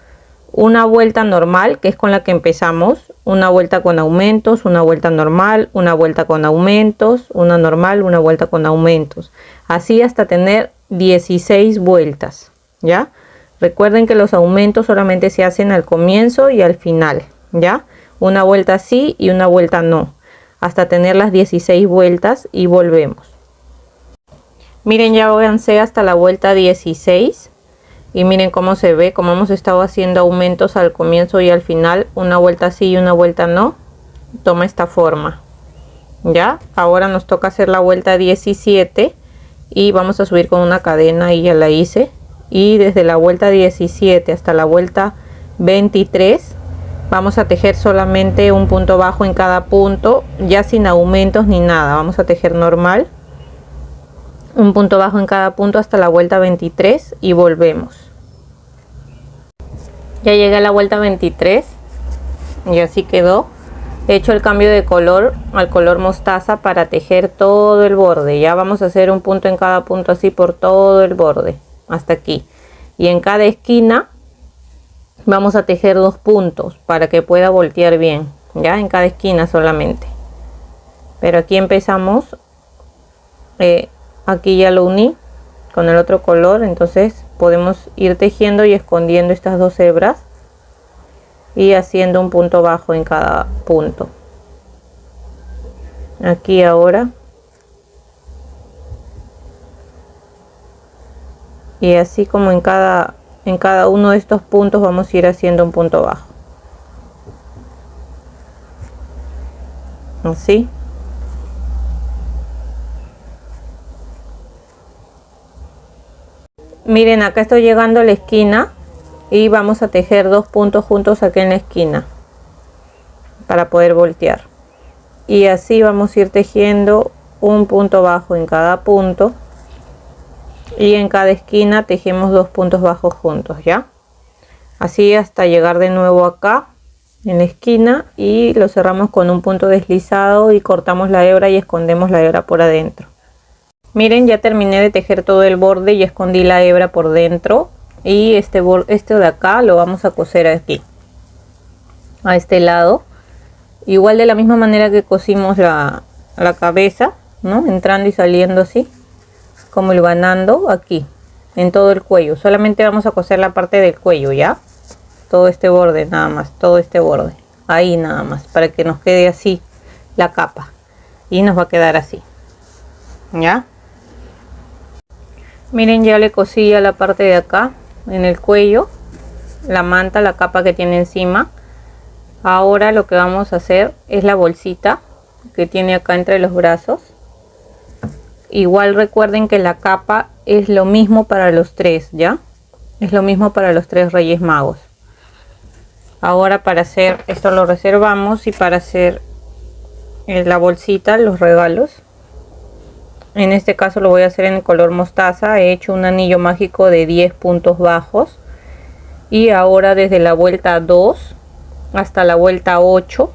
Una vuelta normal, que es con la que empezamos. Una vuelta con aumentos, una vuelta normal, una vuelta con aumentos, una normal, una vuelta con aumentos. Así hasta tener 16 vueltas. ¿Ya? Recuerden que los aumentos solamente se hacen al comienzo y al final. ¿Ya? Una vuelta sí y una vuelta no. Hasta tener las 16 vueltas y volvemos. Miren, ya avancé hasta la vuelta 16. Y miren cómo se ve, como hemos estado haciendo aumentos al comienzo y al final. Una vuelta sí y una vuelta no. Toma esta forma. ¿Ya? Ahora nos toca hacer la vuelta 17. Y vamos a subir con una cadena y ya la hice. Y desde la vuelta 17 hasta la vuelta 23 vamos a tejer solamente un punto bajo en cada punto, ya sin aumentos ni nada. Vamos a tejer normal, un punto bajo en cada punto hasta la vuelta 23 y volvemos. Ya llegué a la vuelta 23 y así quedó. He hecho el cambio de color al color mostaza para tejer todo el borde. Ya vamos a hacer un punto en cada punto así por todo el borde hasta aquí, y en cada esquina vamos a tejer 2 puntos para que pueda voltear bien. Ya en cada esquina solamente, pero aquí empezamos, aquí ya lo uní con el otro color, entonces podemos ir tejiendo y escondiendo estas 2 hebras y haciendo un punto bajo en cada punto. Aquí ahora, y así como en cada uno de estos puntos vamos a ir haciendo un punto bajo, así. Miren, acá estoy llegando a la esquina y vamos a tejer 2 puntos juntos aquí en la esquina para poder voltear, y así vamos a ir tejiendo un punto bajo en cada punto, y en cada esquina tejemos 2 puntos bajos juntos. Ya así hasta llegar de nuevo acá en la esquina y lo cerramos con un punto deslizado y cortamos la hebra y escondemos la hebra por adentro. Miren, ya terminé de tejer todo el borde y escondí la hebra por dentro, y este de acá lo vamos a coser aquí a este lado, igual de la misma manera que cosimos la cabeza, ¿no? Entrando y saliendo así como hilvanando aquí en todo el cuello. Solamente vamos a coser la parte del cuello, ya todo este borde, nada más, todo este borde ahí nada más, para que nos quede así la capa, y nos va a quedar así. Ya miren, ya le cosí a la parte de acá en el cuello la manta, la capa que tiene encima. Ahora lo que vamos a hacer es la bolsita que tiene acá entre los brazos. Igual recuerden que la capa es lo mismo para los tres, ¿ya? Es lo mismo para los 3 Reyes Magos. Ahora para hacer esto lo reservamos, y para hacer la bolsita, los regalos, en este caso lo voy a hacer en el color mostaza. He hecho un anillo mágico de 10 puntos bajos, y ahora desde la vuelta 2 hasta la vuelta 8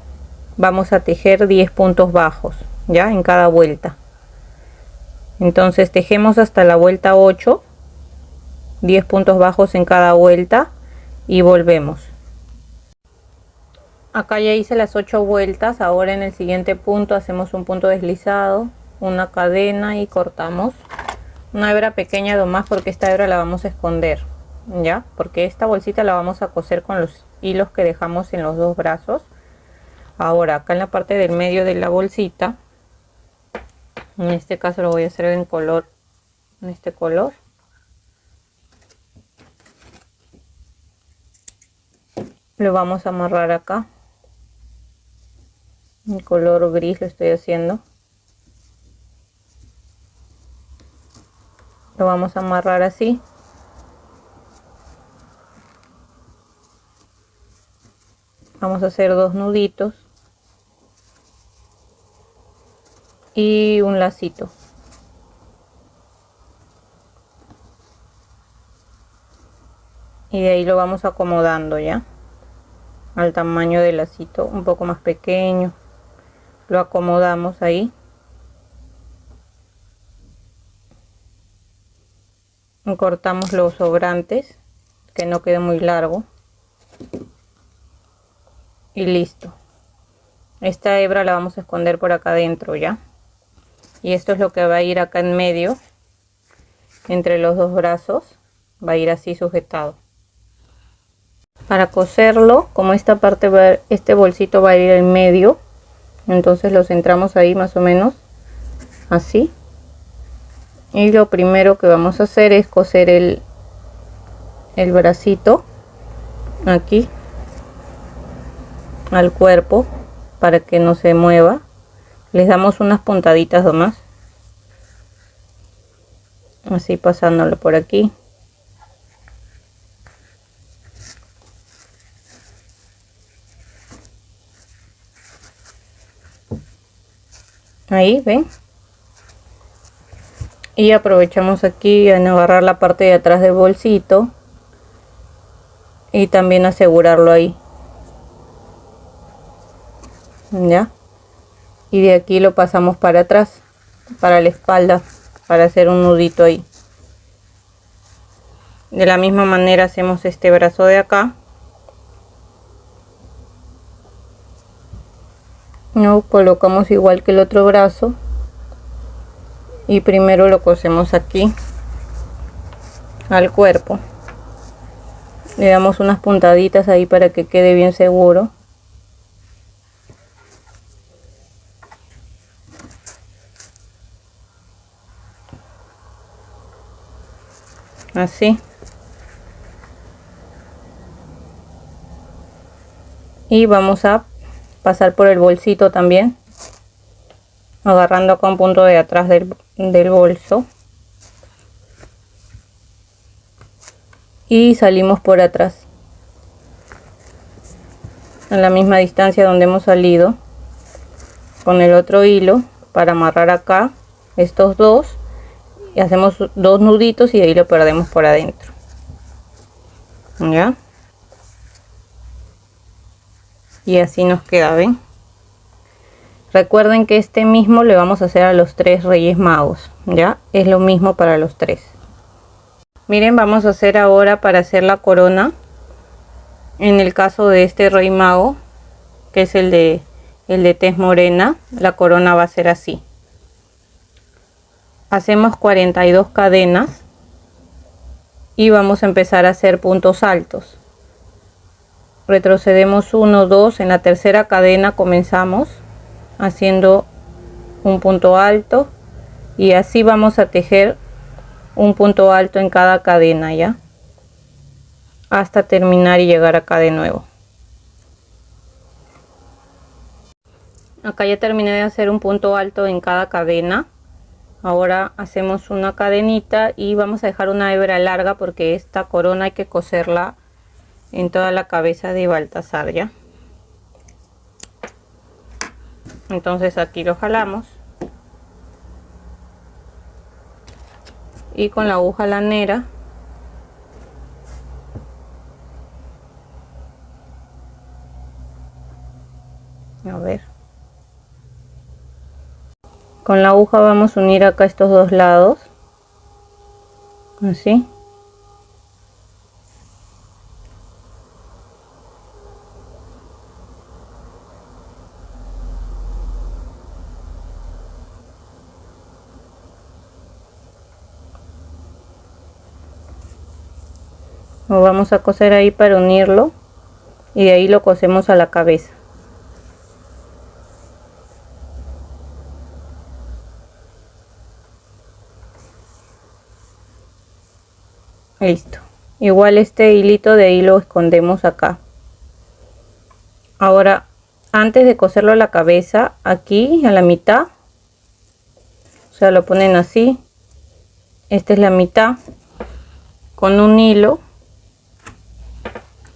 vamos a tejer 10 puntos bajos, ya en cada vuelta. Entonces tejemos hasta la vuelta 8, 10 puntos bajos en cada vuelta, y volvemos. Acá ya hice las 8 vueltas. Ahora en el siguiente punto hacemos un punto deslizado, una cadena y cortamos una hebra pequeña nomás, porque esta hebra la vamos a esconder, ya, porque esta bolsita la vamos a coser con los hilos que dejamos en los 2 brazos. Ahora acá en la parte del medio de la bolsita, en este caso lo voy a hacer en color, en este color, lo vamos a amarrar acá. En color gris lo estoy haciendo. Lo vamos a amarrar así. Vamos a hacer 2 nuditos y un lacito. Y de ahí lo vamos acomodando ya al tamaño del lacito, un poco más pequeño. Lo acomodamos ahí. Y cortamos los sobrantes, que no quede muy largo. Y listo. Esta hebra la vamos a esconder por acá adentro ya. Y esto es lo que va a ir acá en medio, entre los dos brazos. Va a ir así sujetado. Para coserlo, como esta parte este bolsito va a ir en medio, entonces lo centramos ahí más o menos así. Y lo primero que vamos a hacer es coser el bracito aquí al cuerpo para que no se mueva. Les damos unas puntaditas nomás, así pasándolo por aquí. Ahí ven. Y aprovechamos aquí en agarrar la parte de atrás del bolsito y también asegurarlo ahí. Ya. Y de aquí lo pasamos para atrás, para la espalda, para hacer un nudito ahí. De la misma manera hacemos este brazo de acá. Lo colocamos igual que el otro brazo. Y primero lo cosemos aquí al cuerpo. Le damos unas puntaditas ahí para que quede bien seguro. Así. Y vamos a pasar por el bolsito también, agarrando acá un punto de atrás del bolso. Y salimos por atrás. En la misma distancia donde hemos salido. Con el otro hilo para amarrar acá estos dos. Y hacemos 2 nuditos y ahí lo perdemos por adentro. ¿Ya? Y así nos queda, ¿ven? Recuerden que este mismo le vamos a hacer a los 3 Reyes Magos, ¿ya? Es lo mismo para los 3. Miren, vamos a hacer ahora para hacer la corona. En el caso de este Rey Mago, que es el de tez morena, la corona va a ser así. Hacemos 42 cadenas y vamos a empezar a hacer puntos altos. Retrocedemos 1, 2, en la tercera cadena comenzamos haciendo un punto alto y así vamos a tejer un punto alto en cada cadena ya hasta terminar y llegar acá de nuevo. Acá ya terminé de hacer un punto alto en cada cadena. Ahora hacemos una cadenita y vamos a dejar una hebra larga porque esta corona hay que coserla en toda la cabeza de Baltasar ya. Entonces aquí lo jalamos y con la aguja lanera a ver, con la aguja vamos a unir acá estos dos lados así. Lo vamos a coser ahí para unirlo y de ahí lo cosemos a la cabeza. Listo. Igual este hilito de ahí lo escondemos acá Ahora, antes de coserlo a la cabeza, aquí a la mitad, o sea, lo ponen así. Esta es la mitad con un hilo.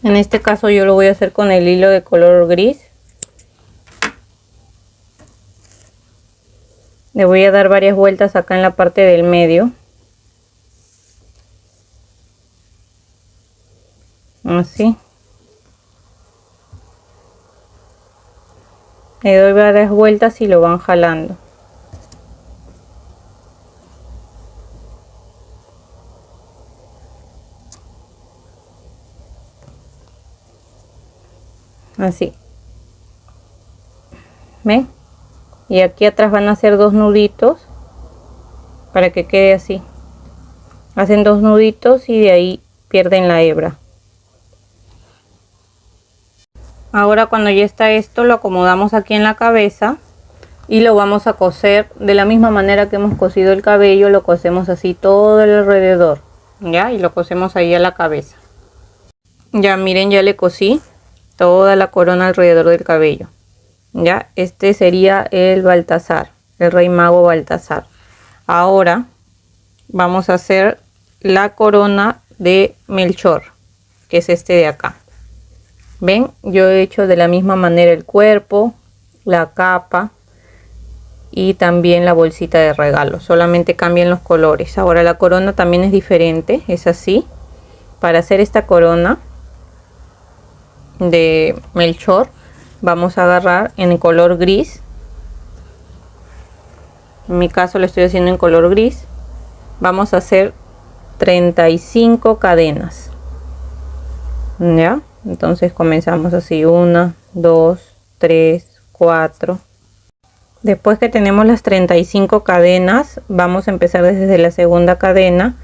En este caso yo lo voy a hacer con el hilo de color gris. Le voy a dar varias vueltas acá en la parte del medio. Así. Le doy varias vueltas y lo van jalando. Así. ¿Ven? Y aquí atrás van a hacer 2 nuditos para que quede así. Hacen 2 nuditos y de ahí pierden la hebra. Ahora, cuando ya está esto, lo acomodamos aquí en la cabeza y lo vamos a coser de la misma manera que hemos cosido el cabello. Lo cosemos así todo alrededor, ya, y lo cosemos ahí a la cabeza. Ya miren, ya le cosí toda la corona alrededor del cabello. Ya, este sería el Baltasar, el Rey Mago Baltasar. Ahora vamos a hacer la corona de Melchor, que es este de acá. Ven, yo he hecho de la misma manera el cuerpo, la capa y también la bolsita de regalo. Solamente cambian los colores. Ahora la corona también es diferente, es así. Para hacer esta corona de Melchor, vamos a agarrar en el color gris. En mi caso lo estoy haciendo en color gris. Vamos a hacer 35 cadenas. ¿Ya? Entonces comenzamos así: 1, 2, 3, 4. Después que tenemos las 35 cadenas, vamos a empezar desde la segunda cadena.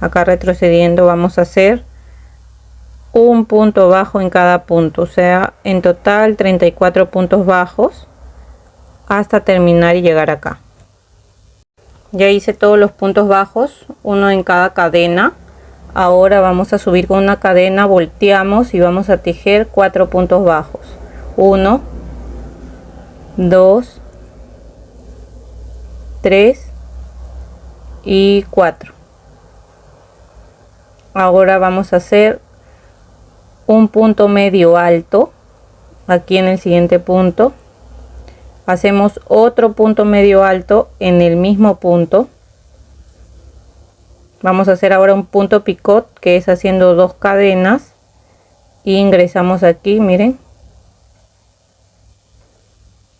Acá retrocediendo vamos a hacer un punto bajo en cada punto, o sea, en total 34 puntos bajos hasta terminar y llegar acá. Ya hice todos los puntos bajos, uno en cada cadena. Ahora vamos a subir con una cadena, volteamos y vamos a tejer 4 puntos bajos. 1, 2, 3 y 4. Ahora vamos a hacer un punto medio alto aquí en el siguiente punto. Hacemos otro punto medio alto en el mismo punto. Vamos a hacer ahora un punto picot, que es haciendo 2 cadenas, y ingresamos aquí, miren,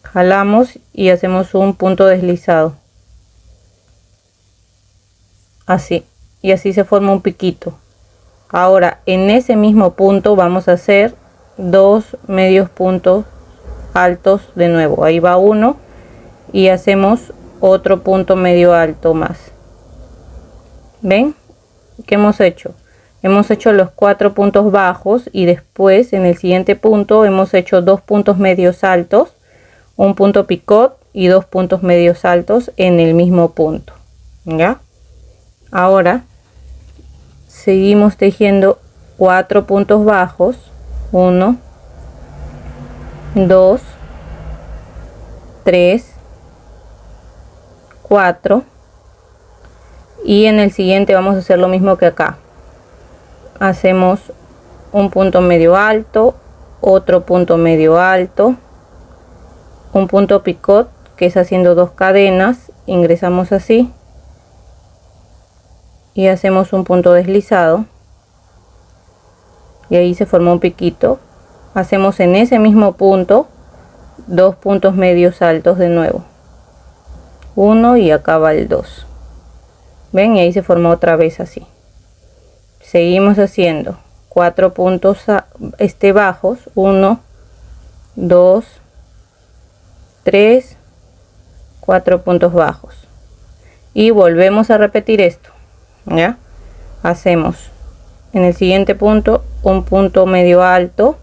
jalamos y hacemos un punto deslizado, así, y así se forma un piquito. Ahora en ese mismo punto vamos a hacer 2 medios puntos altos de nuevo. Ahí va uno y hacemos otro punto medio alto más. ¿Ven? ¿Qué hemos hecho? Hemos hecho los 4 puntos bajos y después en el siguiente punto hemos hecho 2 puntos medios altos, un punto picot y 2 puntos medios altos en el mismo punto. ¿Ya? Ahora seguimos tejiendo 4 puntos bajos. 1, 2, 3, 4. Y en el siguiente vamos a hacer lo mismo que acá. Hacemos un punto medio alto, otro punto medio alto, un punto picot, que es haciendo 2 cadenas, ingresamos así y hacemos un punto deslizado y ahí se formó un piquito. Hacemos en ese mismo punto 2 puntos medios altos de nuevo, 1 y acá va el 2. Ven, y ahí se formó otra vez así. Seguimos haciendo 4 puntos bajos, 1, 2, 3, 4 puntos bajos y volvemos a repetir esto. ¿Ya? Hacemos en el siguiente punto un punto medio alto,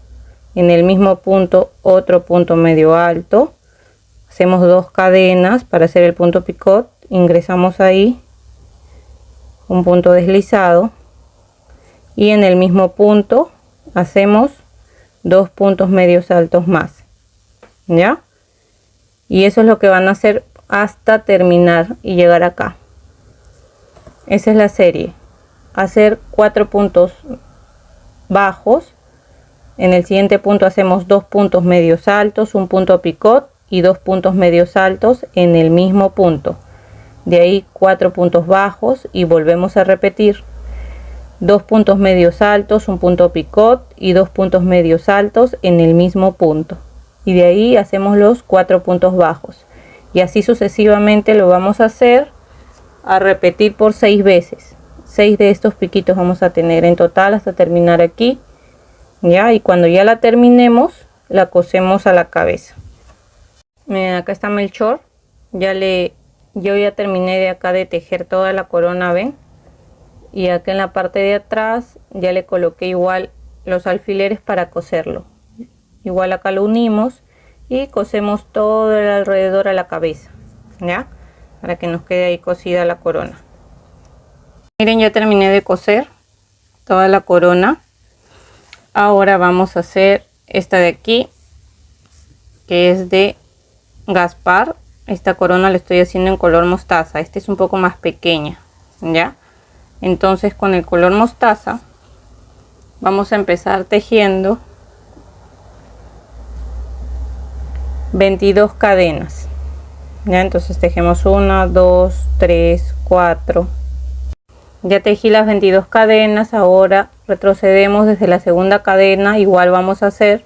en el mismo punto otro punto medio alto, hacemos 2 cadenas para hacer el punto picot, ingresamos ahí, un punto deslizado y en el mismo punto hacemos 2 puntos medios altos más, ¿ya? Y eso es lo que van a hacer hasta terminar y llegar acá. Esa es la serie. Hacer 4 puntos bajos. En el siguiente punto hacemos 2 puntos medios altos, un punto picot y 2 puntos medios altos en el mismo punto. De ahí 4 puntos bajos y volvemos a repetir. 2 puntos medios altos, un punto picot y 2 puntos medios altos en el mismo punto. Y de ahí hacemos los 4 puntos bajos. Y así sucesivamente lo vamos a hacer, a repetir por 6 veces. 6 de estos piquitos vamos a tener en total hasta terminar aquí. Ya, y cuando ya la terminemos, la cosemos a la cabeza. Miren, acá está Melchor. Yo ya terminé de acá de tejer toda la corona, ¿ven? Y acá en la parte de atrás ya le coloqué igual los alfileres para coserlo. Igual acá lo unimos y cosemos todo el alrededor a la cabeza, ¿ya? Para que nos quede ahí cosida la corona. Miren, ya terminé de coser toda la corona. Ahora vamos a hacer esta de aquí, que es de Gaspar. Esta corona la estoy haciendo en color mostaza. Esta es un poco más pequeña, ¿ya? Entonces con el color mostaza vamos a empezar tejiendo 22 cadenas, ¿ya? Entonces tejemos 1, 2, 3, 4. Ya tejí las 22 cadenas. Ahora retrocedemos desde la segunda cadena. Igual vamos a hacer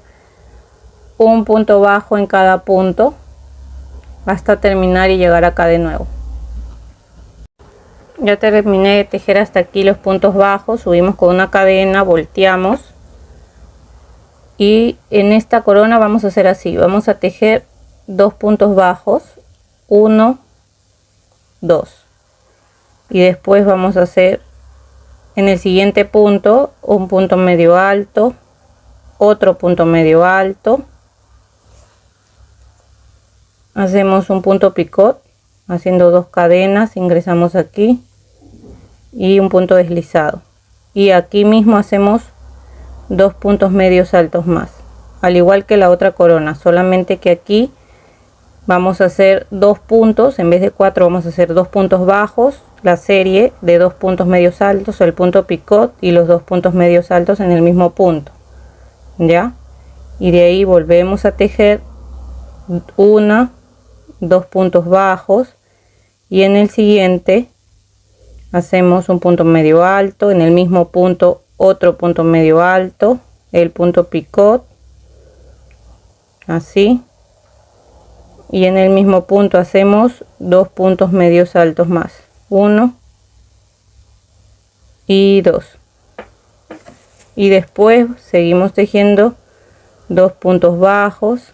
un punto bajo en cada punto hasta terminar y llegar acá de nuevo. Ya terminé de tejer hasta aquí los puntos bajos. Subimos con una cadena, volteamos y en esta corona vamos a hacer así. Vamos a tejer 2 puntos bajos, 1, 2, y después vamos a hacer en el siguiente punto un punto medio alto, otro punto medio alto, hacemos un punto picot haciendo 2 cadenas, ingresamos aquí y un punto deslizado, y aquí mismo hacemos 2 puntos medios altos más, al igual que la otra corona, solamente que aquí vamos a hacer 2 puntos en vez de 4. Vamos a hacer 2 puntos bajos, la serie de 2 puntos medios altos, el punto picot y los 2 puntos medios altos en el mismo punto, ya, y de ahí volvemos a tejer 1, 2 puntos bajos, y en el siguiente hacemos un punto medio alto, en el mismo punto otro punto medio alto, el punto picot, así, y en el mismo punto hacemos 2 puntos medios altos más, 1 y 2, y después seguimos tejiendo 2 puntos bajos,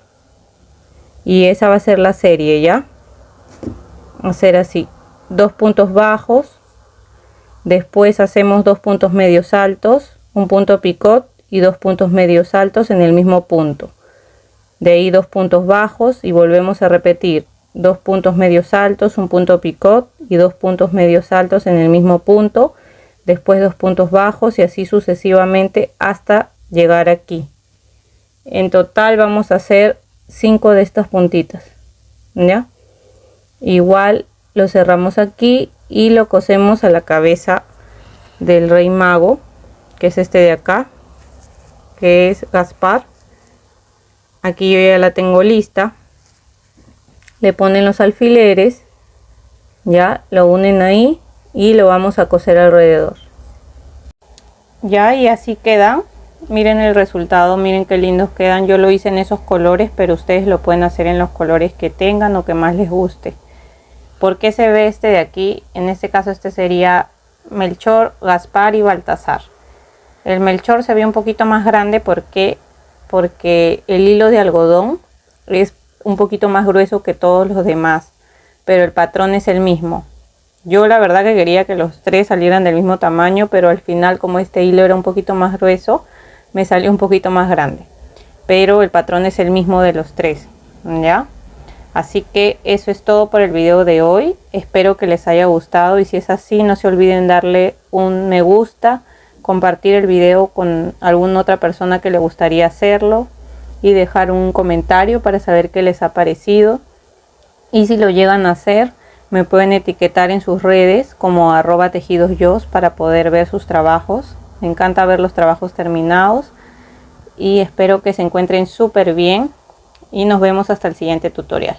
y esa va a ser la serie, ya hacer así, 2 puntos bajos, después hacemos 2 puntos medios altos, un punto picot y 2 puntos medios altos en el mismo punto, de ahí 2 puntos bajos y volvemos a repetir 2 puntos medios altos, un punto picot y 2 puntos medios altos en el mismo punto, después 2 puntos bajos y así sucesivamente hasta llegar aquí. En total vamos a hacer 5 de estas puntitas, ¿ya? Igual lo cerramos aquí y lo cosemos a la cabeza del Rey Mago, que es este de acá, que es Gaspar. Aquí yo ya la tengo lista. Le ponen los alfileres, ya lo unen ahí y lo vamos a coser alrededor. Ya, y así queda. Miren el resultado, miren qué lindos quedan. Yo lo hice en esos colores, pero ustedes lo pueden hacer en los colores que tengan o que más les guste. ¿Por qué se ve este de aquí? En este caso este sería Melchor, Gaspar y Baltasar. El Melchor se ve un poquito más grande porque el hilo de algodón es un poquito más grueso que todos los demás, pero el patrón es el mismo. Yo la verdad que quería que los 3 salieran del mismo tamaño, pero al final, como este hilo era un poquito más grueso, me salió un poquito más grande, pero el patrón es el mismo de los 3, ¿ya? Así que eso es todo por el video de hoy. Espero que les haya gustado, y si es así, no se olviden darle un me gusta, compartir el video con alguna otra persona que le gustaría hacerlo y dejar un comentario para saber qué les ha parecido. Y si lo llegan a hacer, me pueden etiquetar en sus redes como @tejidosyos para poder ver sus trabajos. Me encanta ver los trabajos terminados y espero que se encuentren súper bien y nos vemos hasta el siguiente tutorial.